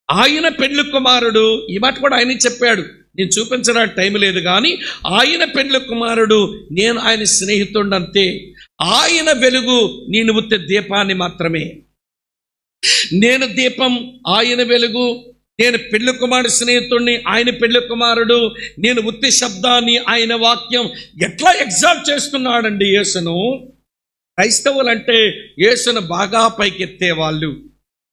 ఆయన పెండ్లి కుమారుడు, ఈ మాట కూడా ఆయన చెప్పాడు, నేను చూపించడానికి టైం లేదు కానీ ఆయన పెండ్లి కుమారుడు, నేను ఆయన స్నేహితుడంతే. ఆయన వెలుగు, నేను ఉత్తి దీపాన్ని మాత్రమే. నేను దీపం, ఆయన వెలుగు. నేను పెళ్లి కుమారుడు స్నేహితుడిని, ఆయన పెళ్లి కుమారుడు. నేను ఉత్తి శబ్దాన్ని, ఆయన వాక్యం. ఎట్లా ఎగ్జాల్ట్ చేస్తున్నాడండి యేసును. క్రైస్తవులంటే యేసును బాగా పైకెత్తే వాళ్ళు.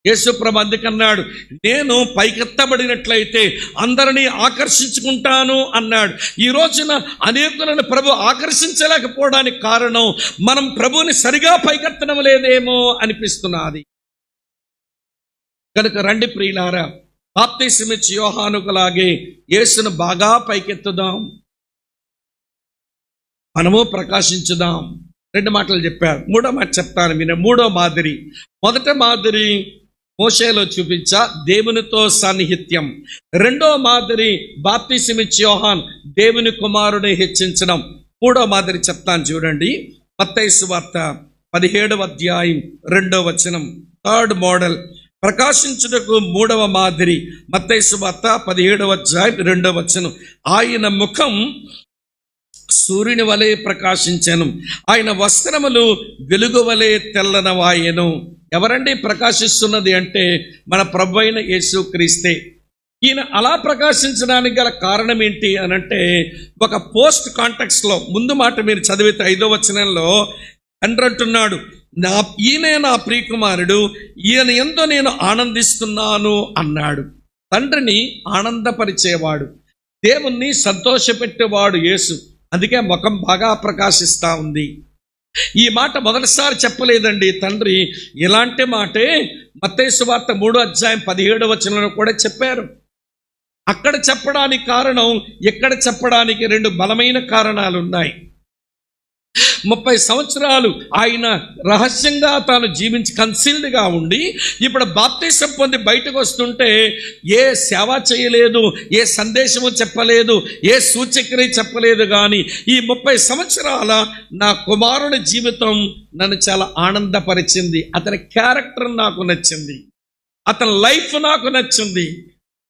యేసు ప్రభు అందుకన్నాడు, నేను పైకెత్తబడినట్లయితే అందరినీ ఆకర్షించుకుంటాను అన్నాడు. ఈ రోజున అనేకులను ప్రభు ఆకర్షించలేకపోవడానికి కారణం మనం ప్రభువుని సరిగా పైకెత్తడం లేదేమో అనిపిస్తున్నది. కనుక రండి ప్రియులారా, బాప్తిసమిచ్చి యోహానుకులాగే యేసును బాగా పైకెత్తుదాం, మనము ప్రకాశించుదాం. 2 మాటలు చెప్పారు. 3వ మాట చెప్తాను విన. 3వ మాదిరి, మొదట మాదిరి మోషేలో చూపించా, దేవునితో సాన్నిహిత్యం. 2వ మాదిరి బాప్తిసమిచ్చి యోహాన్, దేవుని కుమారుని హెచ్చించడం. 3వ మాదిరి చెప్తాను చూడండి. మత్తయి సువార్త 17వ అధ్యాయం 2వ వచనం. 3rd మోడల్ ప్రకాశించుటకు 3వ మాదిరి మత్తయి సువార్త 17వ అధ్యాయం 2వ వచనం. ఆయన ముఖం సూర్యుని వలె ప్రకాశించెను, ఆయన వస్త్రములు వెలుగు వలె తెల్లనవాయెను. ఎవరండి ప్రకాశిస్తున్నది అంటే మన ప్రభు అయిన యేసుక్రీస్తే. ఈయన అలా ప్రకాశించడానికి గల కారణం ఏంటి అనంటే, ఒక పోస్ట్ కాంటెక్స్ట్ లో ముందు మాట మీరు చదివితే 5వ వచనంలో తండ్రి అంటున్నాడు, ఈయనే నా ప్రియకుమారుడు, ఈయన యందు నేను ఆనందిస్తున్నాను అన్నాడు. తండ్రిని ఆనందపరిచేవాడు, దేవుణ్ణి సంతోషపెట్టేవాడు యేసు. అందుకే ముఖం బాగా ప్రకాశిస్తా ఉంది. ఈ మాట మొదటిసారి చెప్పలేదండి తండ్రి. ఇలాంటి మాటే మత్తయి సువార్త 3వ అధ్యాయం 17వ వచనంలో కూడా చెప్పారు. అక్కడ చెప్పడానికి కారణం, ఇక్కడ చెప్పడానికి 2 బలమైన కారణాలు ఉన్నాయి. 30 సంవత్సరాలు ఆయన రహస్యంగా తాను జీవించి కన్సీల్డ్గా ఉండి ఇప్పుడు బాప్తిసం పొంది బయటకు వస్తుంటే ఏ సేవ చేయలేదు, ఏ సందేశము చెప్పలేదు, ఏ సూచక్రియ చెప్పలేదు. కానీ ఈ 30 సంవత్సరాల నా కుమారుని జీవితం నన్ను చాలా ఆనందపరిచింది. అతని క్యారెక్టర్ నాకు నచ్చింది, అతని లైఫ్ నాకు నచ్చింది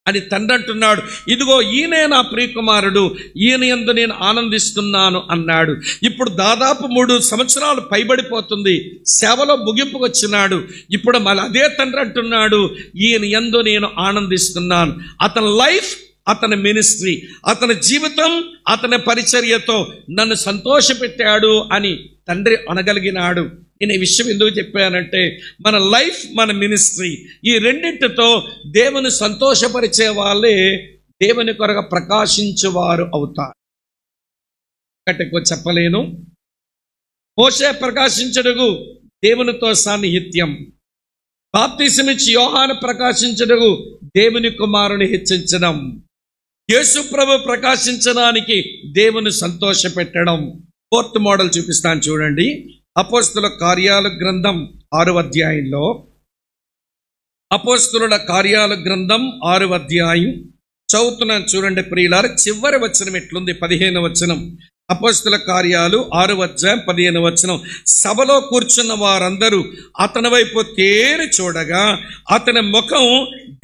అని తండ్రి అంటున్నాడు. ఇదిగో ఈయనే నా ప్రియకుమారుడు, ఈయన యందు నేను ఆనందిస్తున్నాను అన్నాడు. ఇప్పుడు దాదాపు 3 సంవత్సరాలు పైబడిపోతుంది, సేవలో ముగింపుకు వచ్చినాడు. ఇప్పుడు మళ్ళీ అదే తండ్రి అంటున్నాడు, ఈయన యందు నేను ఆనందిస్తున్నాను. అతని లైఫ్, అతని మినిస్ట్రీ, అతని జీవితం, అతని పరిచర్యతో నన్ను సంతోషపెట్టాడు అని తండ్రి అనగలిగినాడు. నేను ఈ విషయం ఎందుకు చెప్పానంటే, మన లైఫ్, మన మినిస్ట్రీ, ఈ రెండింటితో దేవుని సంతోషపరిచే వాళ్ళే దేవుని కొరకు ప్రకాశించేవారు అవుతారు. ఎక్కువ చెప్పలేను. మోషే ప్రకాశించుటకు దేవునితో సాన్నిహిత్యం, బాప్తిసమిచ్చి యోహాను ప్రకాశించుటకు దేవుని కుమారుని హెచ్చించడం, యేసు ప్రభు ప్రకాశించడానికి దేవుని సంతోషపెట్టడం. 4th మోడల్ చూపిస్తాను చూడండి. అపోస్తుల కార్యాల గ్రంథం 6వ అధ్యాయంలో, అపోస్తుల కార్యాల గ్రంథం 6వ అధ్యాయం చదువుతున్నాను చూడండి ప్రియులారా. చివరి వచనం ఎట్లుంది? 15వ వచనం. అపోస్తుల కార్యాలు 6వ అధ్యాయం 15వ వచనం. సభలో కూర్చున్న వారందరూ అతని వైపు తేరి చూడగా అతని ముఖం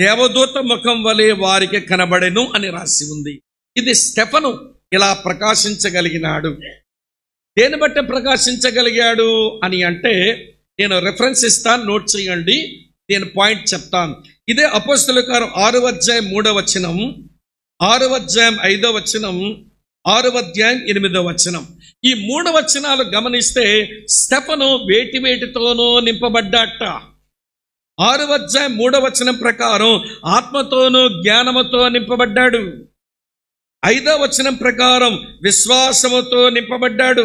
దేవదూత ముఖం వలె వారికి కనబడెను అని రాసి ఉంది. ఇది స్టెఫను ఇలా ప్రకాశించగలిగినాడు. దేని బట్టి ప్రకాశించగలిగాడు అని అంటే, నేను రెఫరెన్స్ ఇస్తాను, నోట్ చేయండి, నేను పాయింట్ చెప్తాను. ఇదే అపోస్తలుల కార్యం 6వ అధ్యాయం 3వ వచనం, 6వ అధ్యాయం 5వ వచనం, 6వ అధ్యాయం 8వ వచనం. ఈ 3 వచనాలు గమనిస్తే స్టెఫను వేటితోనో నింపబడ్డాట. 6వ అధ్యాయం 3వ వచనం ప్రకారం ఆత్మతోనూ జ్ఞానముతో నింపబడ్డాడు. 5వ వచనం ప్రకారం విశ్వాసముతో నింపబడ్డాడు.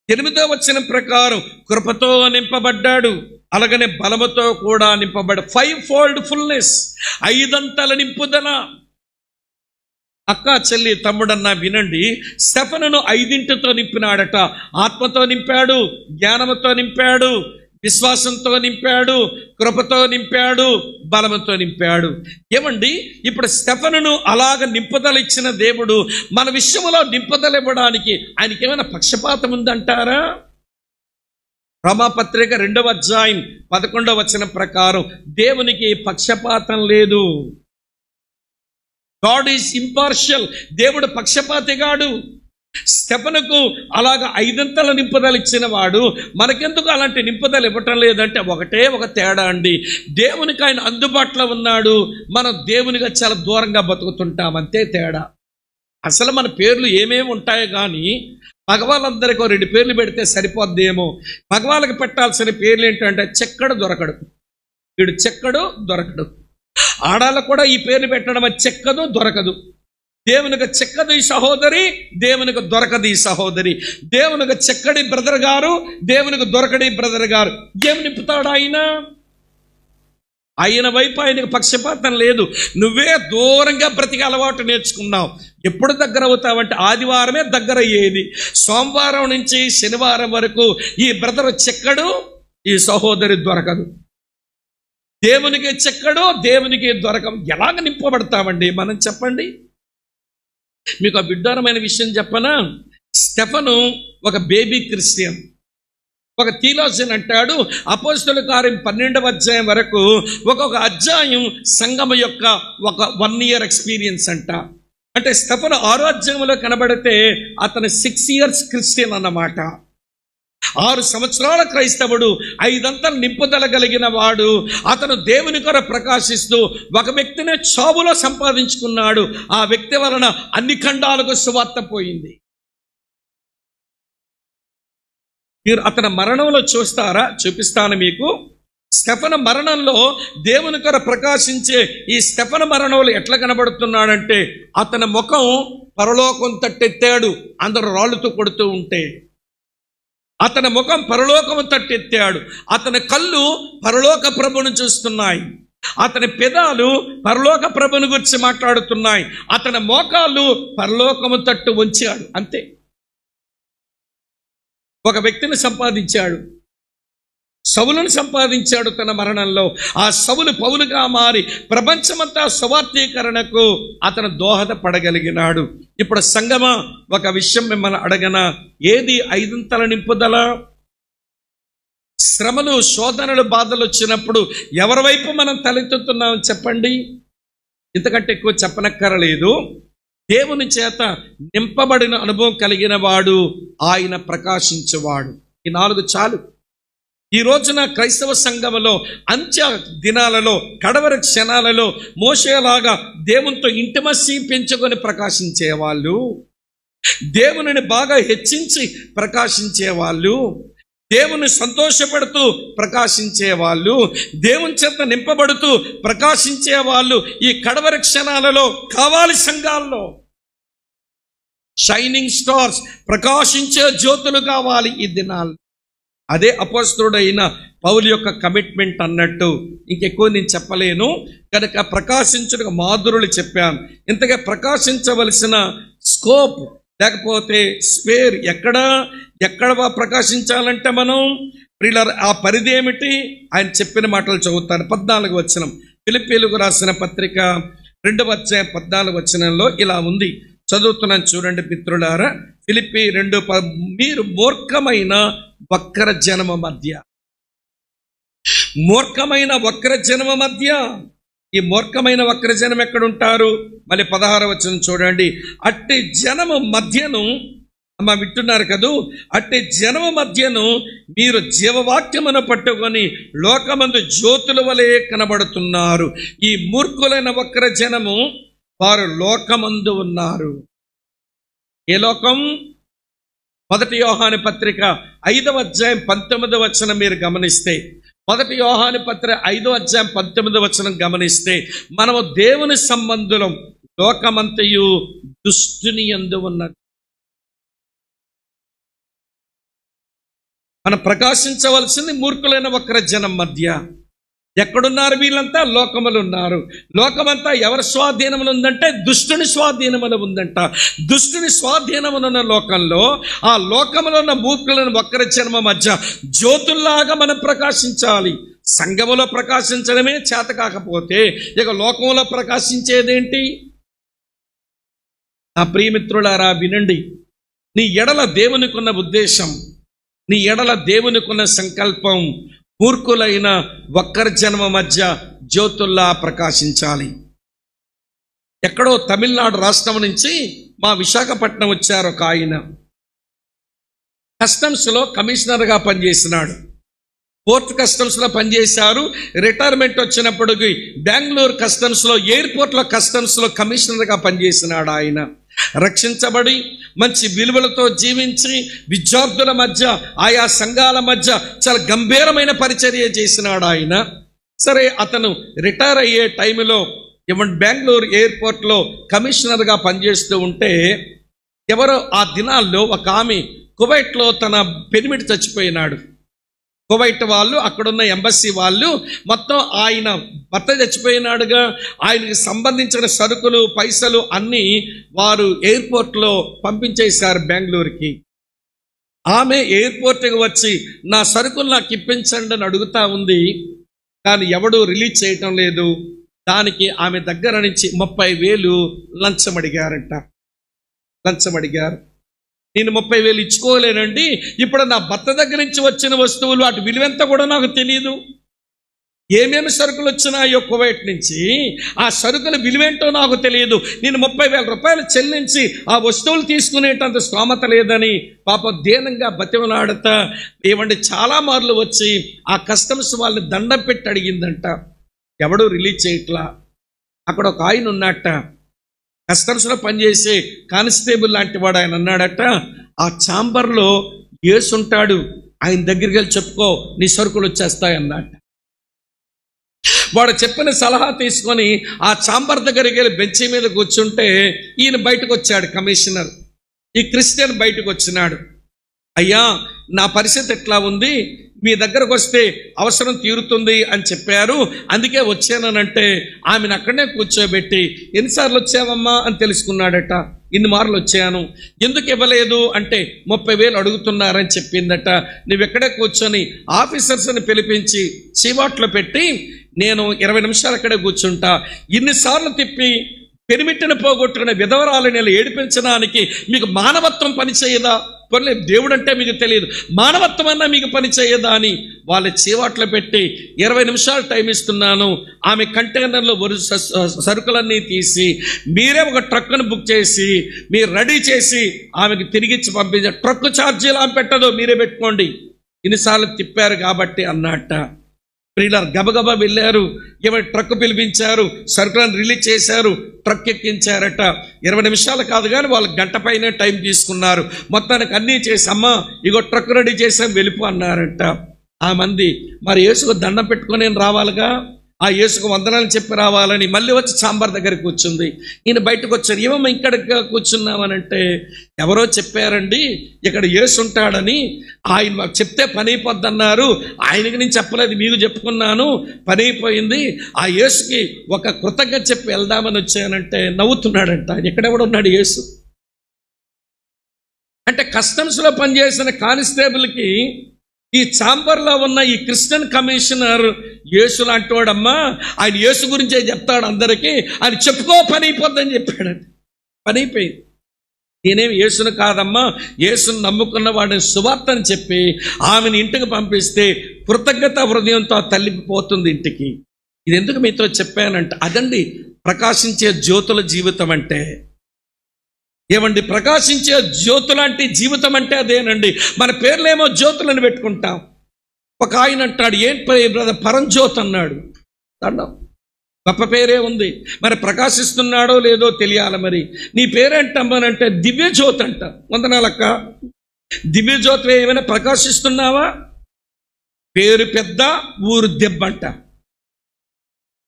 8వ వచనం ప్రకారం కృపతో నింపబడ్డాడు. అలాగనే బలముతో కూడా నింపబడ్డాడు. 5-fold fullness, 5 అంతల నింపుదల. అక్క, చెల్లి, తమ్ముడన్నా వినండి, స్టెఫనును 5 నింపినాడట. ఆత్మతో నింపాడు, జ్ఞానముతో నింపాడు, విశ్వాసంతో నింపాడు, కృపతో నింపాడు, బలముతో నింపాడు. ఏమండి, ఇప్పుడు స్టెఫనును అలాగ నింపుదల ఇచ్చిన దేవుడు మన విషయంలో నింపుదల ఇవ్వడానికి ఆయనకి ఏమైనా పక్షపాతం ఉందంటారా? రోమాపత్రిక 2వ అధ్యాయం 11వ వచనం ప్రకారం దేవునికి పక్షపాతం లేదు. God is impartial. దేవుడు పక్షపాతిగాడు. స్టెఫనుకు అలాగ 5 నింపుదల ఇచ్చిన వాడు మనకెందుకు అలాంటి నింపుదల ఇవ్వటం లేదంటే ఒకటే ఒక తేడా అండి. దేవునికి ఆయన అందుబాటులో ఉన్నాడు, మనం దేవునిగా చాలా దూరంగా బతుకుతుంటాం, అంతే తేడా. అసలు మన పేర్లు ఏమేమి ఉంటాయో కానీ మగవాళ్ళందరికీ 2 పేర్లు పెడితే సరిపోద్దేమో. మగవాళ్ళకి పెట్టాల్సిన పేర్లు ఏంటంటే చెక్కడు దొరకడు, వీడు చెక్కడు దొరకడు. ఆడాళ్ళకు కూడా ఈ పేర్లు పెట్టడం చెక్కదు దొరకదు. దేవునికి చెక్కదు ఈ సహోదరి, దేవునికి దొరకదు ఈ సహోదరి. దేవునికి చెక్కడి బ్రదర్ గారు, దేవునికి దొరకడి బ్రదర్ గారు. ఏం నింపుతాడు ఆయన? ఆయన వైపు ఆయనకు పక్షపాతం లేదు. నువ్వే దూరంగా బ్రతికి అలవాటు నేర్చుకున్నావు. ఎప్పుడు దగ్గర అవుతావంటే ఆదివారమే దగ్గర అయ్యేది. సోమవారం నుంచి శనివారం వరకు ఈ బ్రదర్ చెక్కడు, ఈ సహోదరి దొరకదు. దేవునికి చెక్కడు, దేవునికి దొరకం. ఎలాగ నింపబడతామండి మనం చెప్పండి? మీకు ఆ విడ్డూరమైన విషయం చెప్పనా? స్టెఫను ఒక బేబీ క్రిస్టియన్. ఒక థియోలాజియన్ అంటాడు అపోస్తలుల కార్యం 12వ అధ్యాయం వరకు ఒక్కొక్క అధ్యాయం సంఘం యొక్క ఒక 1 year ఎక్స్పీరియన్స్ అంట. అంటే స్టెఫను 6వ అధ్యాయంలో కనబడితే అతను 6 years క్రిస్టియన్ అన్నమాట. 6 సంవత్సరాల క్రైస్తవుడు, 5 నింపుదల కలిగిన వాడు. అతను దేవుని కొరకు ప్రకాశిస్తూ ఒక వ్యక్తిని చావులో సంపాదించుకున్నాడు. ఆ వ్యక్తి వలన అన్ని ఖండాలకు సువార్త పోయింది. మీరు అతని మరణంలో చూస్తారా? చూపిస్తాను మీకు. స్టెఫను మరణంలో దేవుని కొరకు ప్రకాశించే ఈ స్టెఫను మరణంలో ఎట్లా కనబడుతున్నాడంటే అతని ముఖం పరలోకం తట్టెత్తాడు, అందరూ రాళ్ళతో కొడుతూ ఉంటే. అతని ముఖం పరలోకము తట్టెత్తాడు. అతని కళ్ళు పరలోక ప్రభును చూస్తున్నాయి. అతని పెదాలు పరలోక ప్రభుని గురించి మాట్లాడుతున్నాయి. అతని మోకాళ్ళు పరలోకము తట్టు వంచాడు, అంతే. ఒక వ్యక్తిని సంపాదించాడు, సౌలును సంపాదించాడు తన మరణంలో. ఆ సౌలు పౌలుగా మారి ప్రపంచమంతా సువార్తీకరణకు అతను దోహదపడగలిగినాడు. ఇప్పుడు సంగమా, ఒక విషయం మిమ్మల్ని అడగనా? ఏది 5 నింపుదల? శ్రమలు, శోధనలు, బాధలు వచ్చినప్పుడు ఎవరి వైపు మనం తలెత్తుతున్నాం చెప్పండి? ఇంతకంటే ఎక్కువ చెప్పనక్కరలేదు. దేవుని చేత నింపబడిన అనుభవం కలిగిన వాడు ఆయన ప్రకాశించేవాడు. ఈ 4 చాలు. ఈ రోజున క్రైస్తవ సంఘములో అంత్య దినాలలో, కడవరి క్షణాలలో మోషేలాగా దేవునితో ఇంటిమసీ పెంచుకొని ప్రకాశించేవాళ్ళు, దేవునిని బాగా హెచ్చించి ప్రకాశించేవాళ్ళు, దేవుని సంతోషపడుతూ ప్రకాశించేవాళ్ళు, దేవుని చేత నింపబడుతూ ప్రకాశించేవాళ్ళు ఈ కడవరి క్షణాలలో కావాలి. సంఘాల్లో షైనింగ్ స్టార్స్, ప్రకాశించే జ్యోతులు కావాలి ఈ దినాలు. అదే అపోస్తలుడైన పౌలు యొక్క కమిట్మెంట్ అన్నట్టు. ఇంకెక్కువ నేను చెప్పలేను కనుక ప్రకాశించుట మాధురులు చెప్పాను. ఇంతగా ప్రకాశించవలసిన స్కోప్ లేకపోతే స్పేర్ ఎక్కడ ప్రకాశించాలంటే మనం ప్రియులారా ఆ పరిధి ఏమిటి? ఆయన చెప్పిన మాటలు చదువుతాను. 14వ వచనం, ఫిలిప్పీయులకు రాసిన పత్రిక 2వ అధ్యాయం 14వ వచనంలో ఇలా ఉంది. చదువుతున్నాను చూడండి మిత్రులారా. ఫిలిప్పీ 2, మీరు మూర్ఖమైన వక్ర జనమ మధ్య, మూర్ఖమైన వక్ర జనమ మధ్య. ఈ మూర్ఖమైన వక్రజనం ఎక్కడుంటారు? మళ్ళీ 16వ వచనం చూడండి. అట్టి జనము మధ్యను, అమ్మ వింటున్నారు కదూ, అట్టి జనము మధ్యను మీరు జీవవాక్యమును పట్టుకొని లోకమందు జ్యోతుల వలె కనబడుతున్నారు. ఈ మూర్ఖులైన వక్రజనము వారు లోకమందు ఉన్నారు. ఏ లోకం? 1 యోహాను పత్రిక 5వ అధ్యాయం 19వ వచనం మీరు గమనిస్తే, 1 యోహాను పత్రిక 5వ అధ్యాయం 19వ వచనం గమనిస్తే, మనము దేవుని సంబంధులం, లోకమంతయు దుష్టుని యందు ఉన్నది. మనం ప్రకాశించవలసింది మూర్ఖులైన వక్ర జనం మధ్య. ఎక్కడున్నారు వీళ్ళంతా? లోకములు ఉన్నారు. లోకమంతా ఎవరి స్వాధీనములు ఉందంటే దుష్టుని స్వాధీనములు ఉందంట. దుష్టుని స్వాధీనమునున్న లోకంలో, ఆ లోకములో ఉన్న మూర్ఖులను వక్ర జన్మ మధ్య జ్యోతుల్లాగా మనం ప్రకాశించాలి. సంఘములో ప్రకాశించడమే చేత కాకపోతే ఇక లోకంలో ప్రకాశించేదేంటి? నా ప్రియమిత్రులారా వినండి. నీ ఎడల దేవునికున్న ఉద్దేశం నీ ఎడల దేవునికున్న సంకల్పం మూర్ఖులైన వక్ర జన్మ మధ్య జ్యోతుల్లా ప్రకాశించాలి. ఎక్కడో తమిళనాడు రాష్ట్రం నుంచి మా విశాఖపట్నం వచ్చారు ఒక ఆయన. కస్టమ్స్లో కమిషనర్గా పనిచేసినాడు. పోర్ట్ కస్టమ్స్లో పనిచేశారు. రిటైర్మెంట్ వచ్చినప్పటికి బెంగళూరు కస్టమ్స్లో, ఎయిర్పోర్ట్లో కస్టమ్స్లో కమిషనర్గా పనిచేసినాడు ఆయన. రక్షించబడి మంచి విలువలతో జీవించి విద్యార్థుల మధ్య, ఆయా సంఘాల మధ్య చాలా గంభీరమైన పరిచర్య చేసినాడు ఆయన. సరే, అతను రిటైర్ అయ్యే టైంలో బెంగళూరు ఎయిర్పోర్ట్లో కమిషనర్గా పనిచేస్తూ ఉంటే ఎవరో ఆ దినాల్లో ఒక ఆమె కువైట్లో తన పెనిమిటి చచ్చిపోయినాడు. కువైట్ వాళ్ళు, అక్కడున్న ఎంబసీ వాళ్ళు మొత్తం ఆయన భర్త చచ్చిపోయినాడుగా, ఆయనకి సంబంధించిన సరుకులు, పైసలు అన్నీ వారు ఎయిర్పోర్ట్లో పంపించేశారు బెంగళూరుకి. ఆమె ఎయిర్పోర్ట్కి వచ్చి నా సరుకులు నాకు ఇప్పించండి అని అడుగుతా ఉంది. కానీ ఎవడూ రిలీజ్ చేయటం లేదు. దానికి ఆమె దగ్గర నుంచి 30,000 లంచం అడిగారంట. లంచం అడిగారు. నేను 30,000 ఇచ్చుకోలేనండి. ఇప్పుడు నా భర్త దగ్గర నుంచి వచ్చిన వస్తువులు వాటి విలువెంత కూడా నాకు తెలియదు. ఏమేమి సరుకులు వచ్చినాయో కువైట్ నుంచి, ఆ సరుకుల విలువేంటో నాకు తెలియదు. నేను 30,000 రూపాయలు చెల్లించి ఆ వస్తువులు తీసుకునేటంత స్తోమత లేదని పాపం దీనంగా బతిమలాడతా ఏమంటే చాలా మార్లు వచ్చి ఆ కస్టమ్స్ వాళ్ళని దండం పెట్టి అడిగిందంట. ఎవడూ రిలీజ్ చేయట్లా. అక్కడ ఒక ఆయన ఉన్నట్ట, కస్టమ్స్లో పనిచేసే కానిస్టేబుల్ లాంటి వాడు. ఆయన అన్నాడట, ఆ ఛాంబర్లో యేసు ఉంటాడు, ఆయన దగ్గరికి వెళ్ళి చెప్పుకో, నీ సరుకులు వచ్చేస్తాయన్నట్ట. వాడు చెప్పిన సలహా తీసుకొని ఆ ఛాంబర్ దగ్గరికి వెళ్ళి బెంచ్ మీద కూర్చుంటే ఈయన బయటకు వచ్చాడు, కమిషనర్. ఈ క్రిస్టియన్ బయటకు వచ్చినాడు. అయ్యా, నా పరిస్థితి ఎట్లా ఉంది, మీ దగ్గరకు వస్తే అవసరం తీరుతుంది అని చెప్పారు, అందుకే వచ్చానంటే ఆమెను అక్కడనే కూర్చోబెట్టి ఎన్నిసార్లు వచ్చావమ్మా అని తెలుసుకున్నాడట. ఇన్ని మార్లు వచ్చాను. ఎందుకు ఇవ్వలేదు అంటే 30,000 అడుగుతున్నారని చెప్పిందట. నువ్వెక్కడే కూర్చొని ఆఫీసర్స్ని పిలిపించి చీవాట్లో పెట్టి నేను 20 నిమిషాలు అక్కడే కూర్చుంటా. ఇన్నిసార్లు తిప్పి పెనిమిట్టిన పోగొట్టుకునే విధవరాలని ఇలా ఏడిపించడానికి మీకు మానవత్వం పనిచేయదా? పోనీ దేవుడు అంటే మీకు తెలియదు, మానవత్వం అన్నా మీకు పని చేయదా అని వాళ్ళ చీవాట్లు పెట్టి 20 నిమిషాలు టైం ఇస్తున్నాను. ఆమె కంటైనర్లో సరుకులన్నీ తీసి మీరే ఒక ట్రక్కును బుక్ చేసి మీరు రెడీ చేసి ఆమెకి తిరిగిచ్చి పంపించే. ట్రక్ ఛార్జీలు ఆమె పెట్టదు, మీరే పెట్టుకోండి, ఇన్నిసార్లు తిప్పారు కాబట్టి అన్నట్ట. ప్రియులారా, గబగబా వెళ్ళారు. ఏమైనా ట్రక్ పిలిపించారు, సరుకులను రిలీజ్ చేశారు, ట్రక్ ఎక్కించారట. 20 నిమిషాలు కాదు కానీ వాళ్ళు గంట పైనే టైం తీసుకున్నారు. మొత్తానికి అన్నీ చేసి అమ్మా ఇగో ట్రక్ రెడీ చేసాం వెళ్ళిపో అన్నారట. ఆ మంది మరి యేసుకు దండం పెట్టుకుని రావాలిగా, ఆ యేసుకు వందనాలు చెప్పి రావాలని మళ్ళీ వచ్చి ఛాంబర్ దగ్గర కూర్చుంది. ఈయన బయటకు వచ్చారు. ఏమమ్మా ఇక్కడ కూర్చున్నామనంటే ఎవరో చెప్పారండి ఇక్కడ యేసు ఉంటాడని, ఆయన మాకు చెప్తే పని అయిపోద్ది అన్నారు. ఆయనకి నేను చెప్పలేదు, మీకు చెప్పుకున్నాను, పని అయిపోయింది. ఆ యేసుకి ఒక కృతజ్ఞత చెప్పి వెళ్దామని వచ్చానంటే నవ్వుతున్నాడంట. ఎక్కడెవడు ఉన్నాడు యేసు అంటే కస్టమ్స్లో పనిచేసిన కానిస్టేబుల్కి ఈ ఛాంబర్లో ఉన్న ఈ క్రిస్టియన్ కమిషనర్ యేసు లాంటి వాడమ్మా, ఆయన యేసు గురించే చెప్తాడు అందరికీ, ఆయన చెప్పుకో పని అయిపోద్దని చెప్పాడండి. పని అయిపోయింది. నేనేమి యేసును కాదమ్మా, యేసును నమ్ముకున్న వాడిని సువార్తని చెప్పి ఆమెను ఇంటికి పంపిస్తే కృతజ్ఞత హృదయంతో తల్లిపోతుంది ఇంటికి. ఇది ఎందుకు మీతో చెప్పానంటే అదండి ప్రకాశించే జ్యోతుల జీవితం అంటే. ఏమండి, ప్రకాశించే జ్యోతులాంటి జీవితం అంటే అదేనండి. మన పేర్లేమో జ్యోతులను పెట్టుకుంటాం. ఒక ఆయన అంటాడు, ఏంటి బ్రదర్ పరంజ్యోత్ అన్నాడు. అన్నాం, గొప్ప పేరే ఉంది, మరి ప్రకాశిస్తున్నాడో లేదో తెలియాలి. మరి నీ పేరేంటమ్మనంటే దివ్యజ్యోతి అంట. వందనాలక్క, దివ్యజ్యోతి ఏమైనా ప్రకాశిస్తున్నావా? పేరు పెద్ద, ఊరు దెబ్బంట.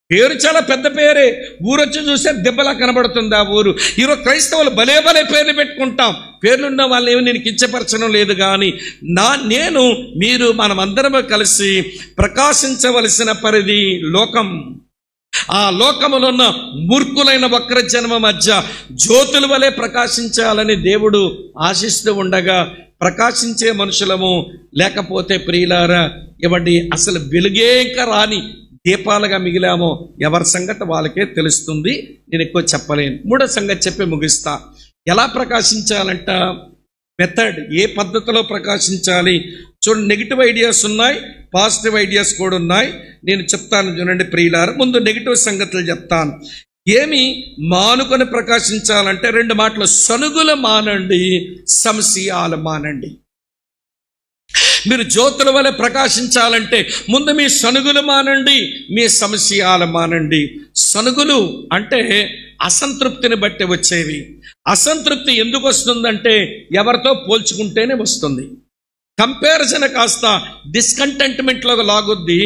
పేరు చాలా పెద్ద పేరే, ఊరొచ్చి చూస్తే దెబ్బలా కనబడుతుంది ఆ ఊరు. ఈరోజు క్రైస్తవులు భలే పేర్లు పెట్టుకుంటాం. పేర్లున్న వాళ్ళు ఏమి నేను కించపరచడం లేదు, కానీ నేను మీరు మనమందరము కలిసి ప్రకాశించవలసిన పరిధి లోకం. ఆ లోకములో ఉన్న మూర్ఖులైన వక్ర జన్మ మధ్య జ్యోతుల వలె ప్రకాశించాలని దేవుడు ఆశిస్తూ ఉండగా ప్రకాశించే మనుషులము, లేకపోతే ప్రియులారా ఇవ్వండి అసలు వెలుగే ఇంకా రాని దీపాలుగా మిగిలామో ఎవరి సంగతి వాళ్ళకే తెలుస్తుంది. నేను ఎక్కువ చెప్పలేను. మూడో సంగతి చెప్పి ముగిస్తా. ఎలా ప్రకాశించాలంట? మెథడ్, ఏ పద్ధతిలో ప్రకాశించాలి. చూడండి, నెగిటివ్ ఐడియాస్ ఉన్నాయి, పాజిటివ్ ఐడియాస్ కూడా ఉన్నాయి. నేను చెప్తాను చూడండి ప్రియులారా. ముందు నెగిటివ్ సంగతులు చెప్తాను. ఏమి మానుకొని ప్రకాశించాలంటే 2 మాటలు: సనుగులు మానండి, సంశయాలు మానండి. మీరు జ్యోతుల వలె ప్రకాశించాలంటే ముందు మీ సనుగులు మానండి, మీ సంశయాలు మానండి. సనుగులు అంటే అసంతృప్తిని బట్టి వచ్చేవి. అసంతృప్తి ఎందుకు వస్తుందంటే ఎవరితో పోల్చుకుంటేనే వస్తుంది. కంపారిజన్ కాస్త డిస్కంటెంట్మెంట్లో లాగుద్ది,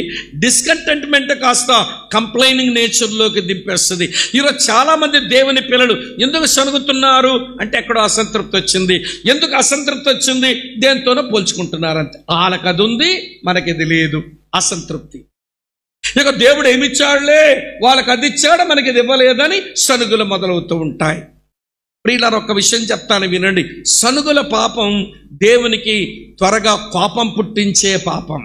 డిస్కంటెంట్మెంట్ కాస్త కంప్లైనింగ్ నేచర్లోకి దింపేస్తుంది. ఈరోజు చాలామంది దేవుని పిల్లలు ఎందుకు సనుగుతున్నారు అంటే ఎక్కడో అసంతృప్తి వచ్చింది. ఎందుకు అసంతృప్తి వచ్చింది? దేనితోనో పోల్చుకుంటున్నారు అంతే. వాళ్ళకి అది ఉంది, మనకి ఇది లేదు, అసంతృప్తి. ఇక దేవుడు ఏమిచ్చాడులే, వాళ్ళకి అది ఇచ్చాడు, మనకి ఇది ఇవ్వలేదని సనుగులు మొదలవుతూ ఉంటాయి. ప్రియులారా, ఒక విషయం చెప్తాను వినండి. సనుగుల పాపం దేవునికి త్వరగా కోపం పుట్టించే పాపం.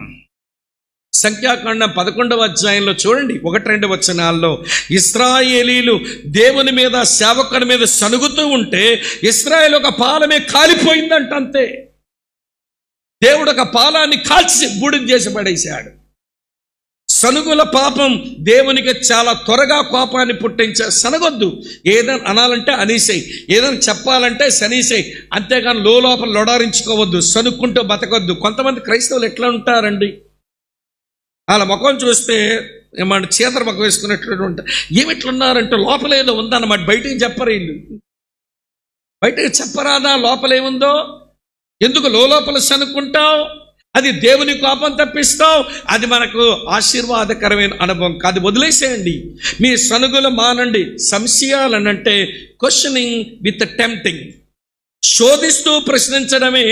సంఖ్యాకాండం 11వ అధ్యాయంలో చూడండి, 1-2 వచనాల్లో ఇశ్రాయేలీలు దేవుని మీద, సేవకుని మీద సనుగుతూ ఉంటే ఇశ్రాయేలు ఒక పాలమే కాలిపోయిందంట. అంతే. దేవుడు ఒక పాలాన్ని కాల్చి బూడిద చేసి పడేశాడు. సనుగుల పాపం దేవునికి చాలా త్వరగా కోపాన్ని పుట్టించే. సనగొద్దు. ఏదైనా అనాలంటే అనేసేయి, ఏదైనా చెప్పాలంటే సనీసేయి, అంతేగాని లోపల లొడారించుకోవద్దు, సనుక్కుంటూ బతకొద్దు. కొంతమంది క్రైస్తవులు ఎట్లా ఉంటారండి, వాళ్ళ ముఖం చూస్తే ఏమంటే చేతర ముఖం వేసుకున్నట్లు ఉంటారు. ఏమిట్లున్నారంటే లోపల ఏదో ఉందన్నమాట, బయటికి చెప్పరు వీళ్ళు. బయటకు చెప్పరాదా లోపలేముందో? ఎందుకు లోపల సనుక్కుంటావు? అది దేవుని కోపం తప్పిస్తావు, అది మనకు ఆశీర్వాదకరమైన అనుభవం కాదు. వదిలేసేయండి. మీ సనుగులు మానండి. సంశయాలనంటే క్వశ్చనింగ్ విత్ టెంప్టింగ్, శోధిస్తూ ప్రశ్నించడమే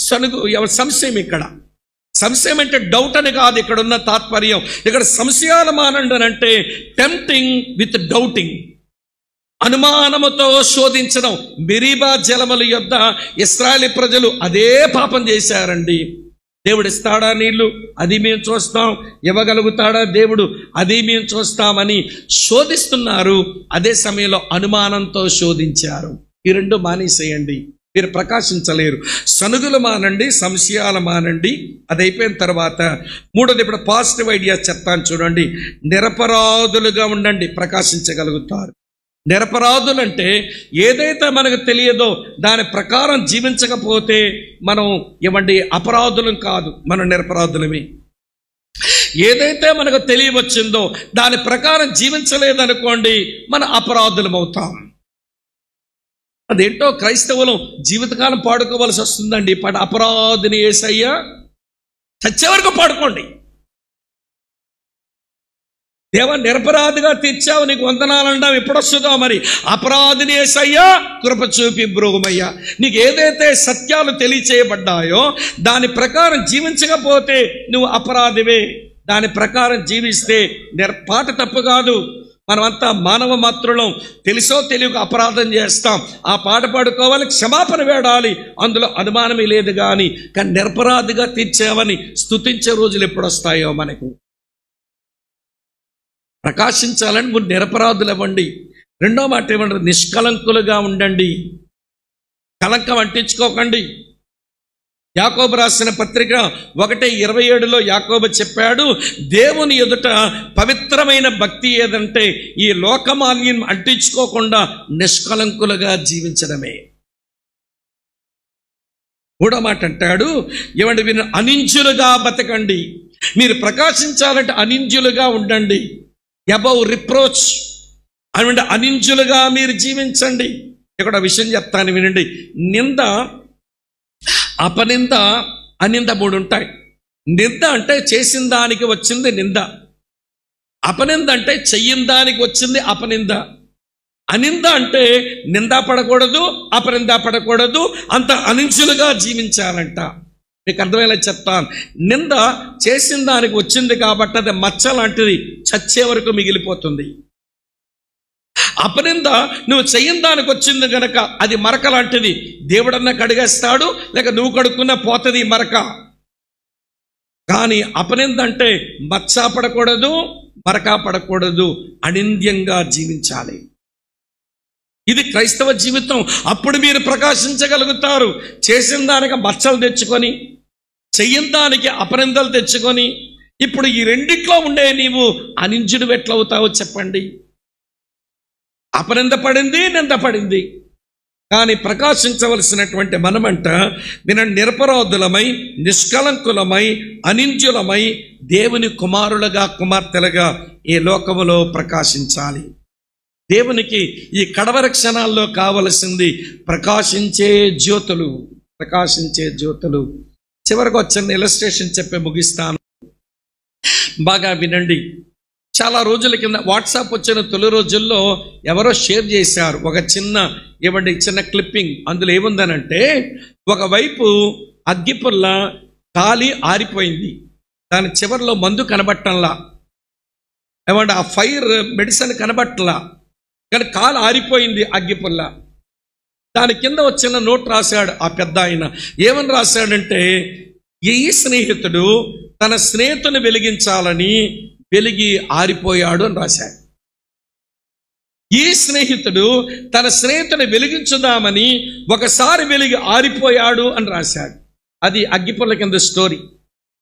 సంశయం. ఇక్కడ సంశయం అంటే డౌట్ అని కాదు ఇక్కడ ఉన్న తాత్పర్యం. ఇక్కడ సంశయాలు మానండి అని అంటే టెంప్టింగ్ విత్ డౌటింగ్, అనుమానముతో శోధించడం. మెరీబా జలముల యొద్ద ఇశ్రాయేలు ప్రజలు అదే పాపం చేశారండి. దేవుడు ఇస్తాడా నీళ్లు? అది మేము చూస్తాం. ఇవ్వగలుగుతాడా దేవుడు? అది మేము చూస్తామని శోధిస్తున్నారు. అదే సమయంలో అనుమానంతో శోధించారు. ఈ 2 మానేసేయండి, మీరు ప్రకాశించలేరు. సనుగులు మానండి, సంశయాలు మానండి. అది అయిపోయిన తర్వాత 3వది, ఇప్పుడు పాజిటివ్ ఐడియా చెప్తాను చూడండి. నిరపరాధులుగా ఉండండి, ప్రకాశించగలుగుతారు. నిరపరాధులంటే ఏదైతే మనకు తెలియదో దాని ప్రకారం జీవించకపోతే మనం ఏమండి అపరాధులం కాదు, మనం నిరపరాధులమే. ఏదైతే మనకు తెలియవచ్చిందో దాని ప్రకారం జీవించలేదనుకోండి, మన అపరాధులం అవుతాం. అదేంటో క్రైస్తవులు జీవితకాలం పాడుకోవాల్సి వస్తుందండి. అపరాధిని యేసయ్యా, చచ్చే వరకు పాడుకోండి. దేవా నిరపరాధిగా తీర్చావు, నీకు వందనాలంటావు, ఎప్పుడొస్తుందో మరి. అపరాధిని యేసయ్యా కృప చూపి బ్రోగుమయ్యా. నీకు ఏదైతే సత్యాలు తెలియచేయబడ్డాయో దాని ప్రకారం జీవించకపోతే నువ్వు అపరాధివే. దాని ప్రకారం జీవిస్తే పాట తప్పు కాదు. మనమంతా మానవ మాత్రులం, తెలుసో తెలియక అపరాధం చేస్తాం. ఆ పాట పాడుకోవాలి, క్షమాపణ వేడాలి, అందులో అనుమానమే లేదు. కానీ నిరపరాధిగా తీర్చావని స్తుతించే రోజులు ఎప్పుడొస్తాయో మనకు. ప్రకాశించాలని మీరు నిరపరాధులు ఇవ్వండి. 2వ మాట ఏమంటారు? నిష్కలంకులుగా ఉండండి, కలంకం అంటించుకోకండి. యాకోబు రాసిన పత్రిక 1:27లో యాకోబు చెప్పాడు, దేవుని ఎదుట పవిత్రమైన భక్తి ఏదంటే ఈ లోకమాల్యం అంటించుకోకుండా నిష్కలంకులుగా జీవించడమే. 3వ మాట అంటాడు, ఏమంటే మీరు అనింజులుగా బతకండి. మీరు ప్రకాశించాలంటే అనింజులుగా ఉండండి. అబౌవ్ రిప్రోచ్ అంటే అనింజులుగా మీరు జీవించండి. ఇక్కడ విషయం చెప్తాను వినండి. నింద, అపనింద, అనింద 3 ఉంటాయి. నింద అంటే చేసిన దానికి వచ్చింది నింద. అపనింద అంటే చెయ్యని దానికి వచ్చింది అపనింద. అనింద అంటే నింద పడకూడదు, అపనింద పడకూడదు, అంత అనింజులుగా జీవించాలంట. మీకు అర్థమయ్యేలా చెప్తాను. నింద చేసిన దానికి వచ్చింది కాబట్టి అది మచ్చ లాంటిది, చచ్చే వరకు మిగిలిపోతుంది. అపనింద నువ్వు చెయ్యని దానికి వచ్చింది కనుక అది మరక లాంటిది. దేవుడన్నా కడిగేస్తాడు, లేక నువ్వు కడుక్కున్నా పోతుంది మరక. కానీ అపనింద అంటే మచ్చ పడకూడదు, మరక పడకూడదు, అనింద్యంగా జీవించాలి. ఇది క్రైస్తవ జీవితం. అప్పుడు మీరు ప్రకాశించగలుగుతారు. చేసిన దానికి మచ్చలు తెచ్చుకొని, చెయ్యని దానికి అపనిందలు తెచ్చుకొని, ఇప్పుడు ఈ రెండిట్లో ఉండే నీవు అనింజుడు ఎట్లవుతావో చెప్పండి. అపనింద పడింది, నింద పడింది. కానీ ప్రకాశించవలసినటువంటి మనమంట నిరపరాధులమై, నిష్కలంకులమై, అనింజులమై దేవుని కుమారులుగా, కుమార్తెలుగా ఈ లోకములో ప్రకాశించాలి. దేవునికి ఈ కడవర క్షణాల్లో కావలసింది ప్రకాశించే జ్యోతులు, ప్రకాశించే జ్యోతులు. చివరికి వచ్చిన ఇలస్ట్రేషన్ చెప్పి ముగిస్తాను, బాగా వినండి. చాలా రోజుల కింద వాట్సాప్ వచ్చిన తొలి రోజుల్లో ఎవరో షేర్ చేశారు ఒక చిన్న క్లిప్పింగ్. అందులో ఏముందనంటే, ఒకవైపు అగ్గిపుల్ల కాలి ఆరిపోయింది, దాని చివరిలో మందు కనబట్టంలా, ఆ ఫైర్ మెడిసిన్ కనబట్టలా, కానీ కాలు ఆరిపోయింది అగ్గిపుల్ల. దాని కింద వచ్చిన నోట్ రాశాడు ఆ పెద్ద ఆయన. ఏమని రాశాడంటే, ఈ స్నేహితుడు తన స్నేహితుని వెలిగించాలని వెలిగి ఆరిపోయాడు అని రాశాడు. ఈ స్నేహితుడు తన స్నేహితుని వెలిగించుదామని ఒకసారి వెలిగి ఆరిపోయాడు అని రాశాడు. అది అగ్గిపుల్ల కింద స్టోరీ.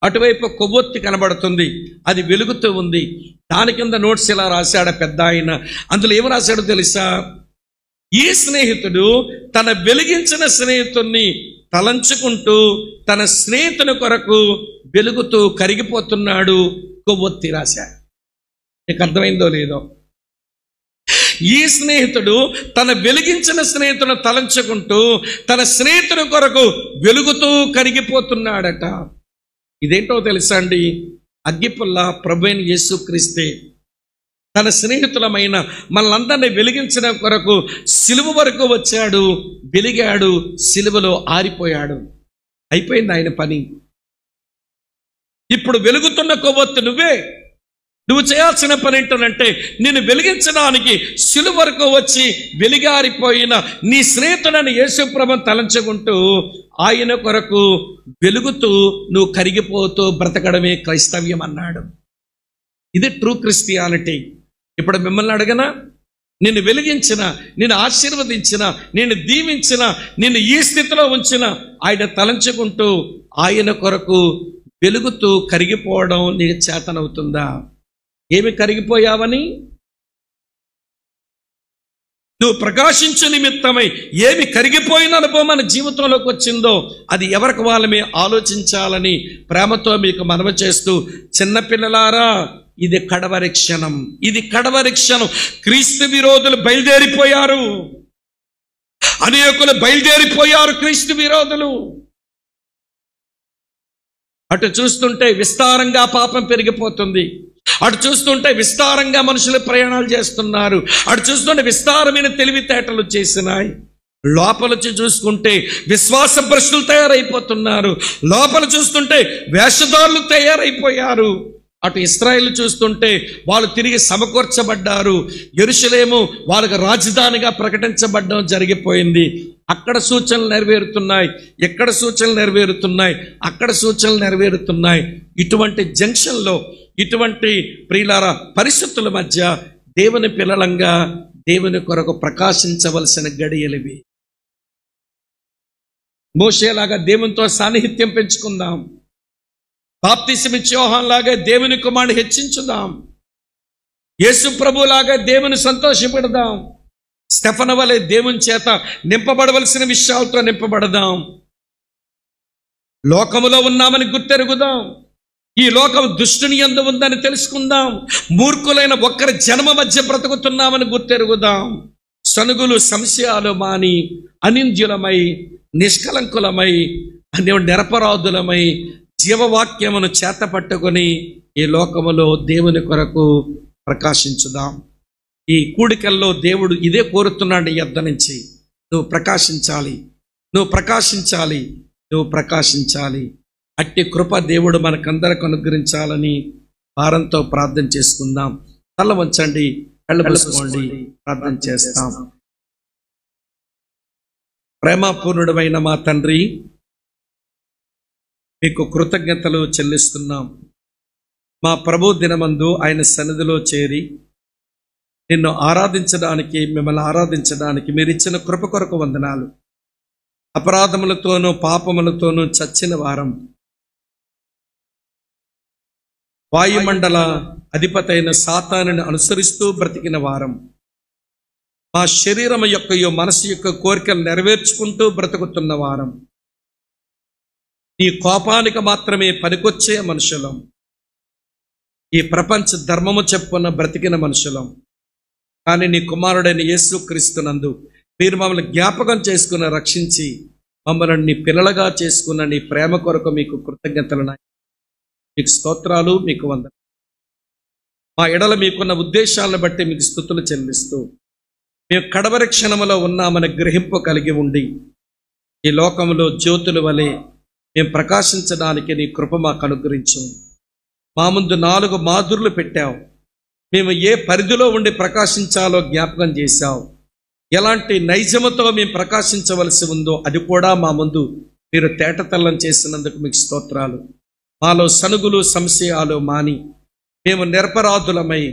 అటువైపు కొవ్వొత్తి కనబడుతుంది, అది వెలుగుతూ ఉంది. దాని కింద నోట్స్ ఇలా రాశాడు పెద్ద ఆయన. అందులో ఏమి రాశాడో తెలుసా? ఈ స్నేహితుడు తన వెలిగించిన స్నేహితుణ్ణి తలంచుకుంటూ తన స్నేహితుని కొరకు వెలుగుతూ కరిగిపోతున్నాడు, కొవ్వొత్తి రాశాడు. నీకు అర్థమైందో లేదో? ఈ స్నేహితుడు తన వెలిగించిన స్నేహితుని తలంచుకుంటూ తన స్నేహితుని కొరకు వెలుగుతూ కరిగిపోతున్నాడట. ఇదేంటో తెలుసా అండి? అగ్గిపుల్ల ప్రభువైన యేసుక్రీస్తే. తన స్నేహితులమైన మనలందరినీ వెలిగించిన కొరకు సిలువ వరకు వచ్చాడు, వెలిగాడు, సిలువలో ఆరిపోయాడు. అయిపోయింది ఆయన పని. ఇప్పుడు వెలుగుతున్న కొవ్వొత్తు నువ్వే. నువ్వు చేయాల్సిన పని ఏంటంటే, నిన్ను వెలిగించడానికి సిలువ వరకు వచ్చి వెలిగారిపోయిన నీ స్నేహితుడని యేసుప్రభుని తలంచుకుంటూ ఆయన కొరకు వెలుగుతూ నువ్వు కరిగిపోతూ బ్రతకడమే క్రైస్తవ్యం అన్నాడు. ఇది ట్రూ క్రిస్టియానిటీ. ఇప్పుడు మిమ్మల్ని అడగనా? నిన్ను వెలిగించిన, నిన్ను ఆశీర్వదించిన, నిన్ను దీవించిన, నిన్ను ఈ స్థితిలో ఉంచిన ఆయన తలంచుకుంటూ ఆయన కొరకు వెలుగుతూ కరిగిపోవడం నీకు చేతనవుతుందా? ఏమి కరిగిపోయావని? నువ్వు ప్రకాశించు నిమిత్తమై ఏమి కరిగిపోయిన అనుభవం మన జీవితంలోకి వచ్చిందో అది ఎవరికి వాళ్ళమే ఆలోచించాలని ప్రేమతో మీకు మనవి చేస్తూ, చిన్నపిల్లలారా, ఇది కడవరి క్షణం, ఇది కడవరి క్షణం. క్రీస్తు విరోధులు బయలుదేరిపోయారు, అనేకులు బయలుదేరిపోయారు క్రీస్తు విరోధులు. అటు చూస్తుంటే విస్తారంగా పాపం పెరిగిపోతుంది, అటు చూస్తుంటే విస్తారంగా మనుషులు ప్రయాణాలు చేస్తున్నారు, అటు చూస్తుంటే విస్తారమైన తెలివితేటలు చేసినాయి. లోపల చూసుకుంటే విశ్వాస భ్రష్టులు తయారైపోతున్నారు, లోపల చూస్తుంటే వేషధారులు తయారైపోయారు. అటు ఇశ్రాయేలు చూస్తుంటే వాళ్ళు తిరిగి సమకూర్చబడ్డారు. యెరూషలేము వాళ్ళకి రాజధానిగా ప్రకటించబడడం జరిగిపోయింది. అక్కడ సూచనలు నెరవేరుతున్నాయి, ఎక్కడ సూచనలు నెరవేరుతున్నాయి, అక్కడ సూచనలు నెరవేరుతున్నాయి. ఇటువంటి జంక్షన్లో, ఇటువంటి ప్రియులార పరిస్థితుల మధ్య దేవుని పిల్లలంగా దేవుని కొరకు ప్రకాశించవలసిన గడియలివి. మోషేలాగా దేవునితో సాన్నిహిత్యం పెంచుకుందాం. బాప్తిసమిచ్చే యోహానులాగా దేవుని కుమారుని హెచ్చించుదాం. యేసు ప్రభులాగా దేవుని సంతోషపెడదాం. స్టెఫను వలె దేవుని చేత నింపబడవలసిన విషయాలతో నింపబడదాం. లోకములో ఉన్నామని గుర్తెరుగుదాం. ఈ లోకం దుష్టుని యందు ఉందని తెలుసుకుందాం. మూర్ఖులైన ఒక్కరి జన్మ మధ్య బ్రతుకుతున్నామని గుర్తెరుగుదాం. సనుగులు సంశయాలు మాని అనింద్యులమై, నిష్కలంకులమై, నిరపరాధులమై జీవవాక్యమును చేత పట్టుకొని ఈ లోకములో దేవుని కొరకు ప్రకాశించుదాం. ఈ కూడికల్లో దేవుడు ఇదే కోరుతున్నాడు. ఈ యొద్ద నుంచి నువ్వు ప్రకాశించాలి, నువ్వు ప్రకాశించాలి, నువ్వు ప్రకాశించాలి. అట్టి కృప దేవుడు మనకందరికి అనుగ్రహించాలని భారంతో ప్రార్థన చేసుకుందాం. తల వంచండి, కళ్ళు మూసుకోండి, ప్రార్థన చేస్తాం. ప్రేమపూర్ణుడమైన మా తండ్రి, మీకు కృతజ్ఞతలు చెల్లిస్తున్నాం. మా ప్రభు దినమందు ఆయన సన్నిధిలో చేరి నిన్ను ఆరాధించడానికి, మిమ్మల్ని ఆరాధించడానికి మీరు ఇచ్చిన కృప కొరకు వందనాలు. అపరాధములతోనూ పాపములతోనూ చచ్చిన వారం, వాయుమండల అధిపతి అయిన సాతానుని అనుసరిస్తూ బ్రతికిన వారం, మా శరీరం యొక్క మనసు యొక్క కోరికలు నెరవేర్చుకుంటూ బ్రతుకుతున్న వారం, నీ కోపానికి మాత్రమే పనికొచ్చే మనుషులం, ఈ ప్రపంచ ధర్మము చెప్పుకున్న బ్రతికిన మనుషులం. కానీ నీ కుమారుడైన యేసుక్రీస్తునందు మీరు మమ్మల్ని జ్ఞాపకం చేసుకుని రక్షించి మమ్మల్ని నీ పిల్లలుగా చేసుకున్న నీ ప్రేమ కొరకు మీకు కృతజ్ఞతలు. మీకు స్తోత్రాలు, మీకు వందనాలు. మా ఎడల మీకున్న ఉద్దేశాలను బట్టి మీకు స్తుతులు చెల్లిస్తూ మేము కడవరి క్షణములో ఉన్నామని గ్రహింపు కలిగి ఉండి ఈ లోకంలో జ్యోతుల వలె మేము ప్రకాశించడానికి నీ కృప మాకు అనుగ్రహించు. మా ముందు 4 మాధుర్లు పెట్టావు. మేము ఏ పరిధిలో ఉండి ప్రకాశించాలో జ్ఞాపకం చేశావు. ఎలాంటి నైజముతో మేము ప్రకాశించవలసి ఉందో అది కూడా మా ముందు మీరు తేటతెల్లం చేసినందుకు మీకు స్తోత్రాలు. మాలో సనుగులు సంశయాలు మాని మేము నిరపరాధులమై,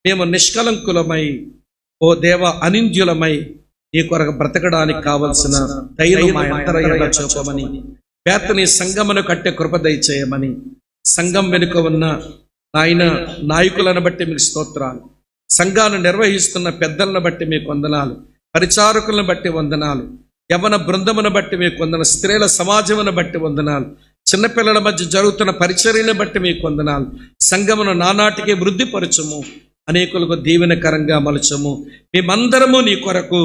మేము నిష్కలంకులమై, ఓ దేవ అనింద్యులమై నీ కొరకు బ్రతకడానికి కావలసిన ధైర్యం మా అంతరంగంలో చూపమని, బేతనీ సంఘమును కట్టే కృప దయచేయమని, సంఘం వెనుక ఉన్న ఆయన నాయకులను బట్టి మీకు స్తోత్రాలు, సంఘాన్ని నిర్వహిస్తున్న పెద్దలను బట్టి మీకు వందనాలు, పరిచారకులను బట్టి వందనాలు, యవన బృందమును బట్టి మీకు వందనాలు, స్త్రీల సమాజమును బట్టి వందనాలు, చిన్నపిల్లల మధ్య జరుగుతున్న పరిచర్యను బట్టి మీకు వందనాలు. సంఘమును నానాటికి వృద్ధిపరచము, అనేకులకు దీవెనకరంగా మలచము. మేమందరము నీ కొరకు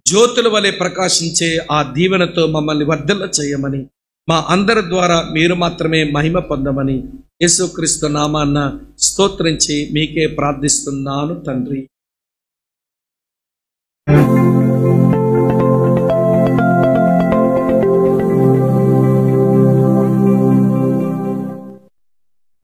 జ్యోతుల వలె ప్రకాశించే ఆ దీవెనతో మమ్మల్ని వర్ధిల్ల చేయమని, మా అందరి ద్వారా మీరు మాత్రమే మహిమ పొందమని యేసుక్రీస్తు నామాన్న స్తోత్రించి మీకే ప్రార్థిస్తున్నాను తండ్రి.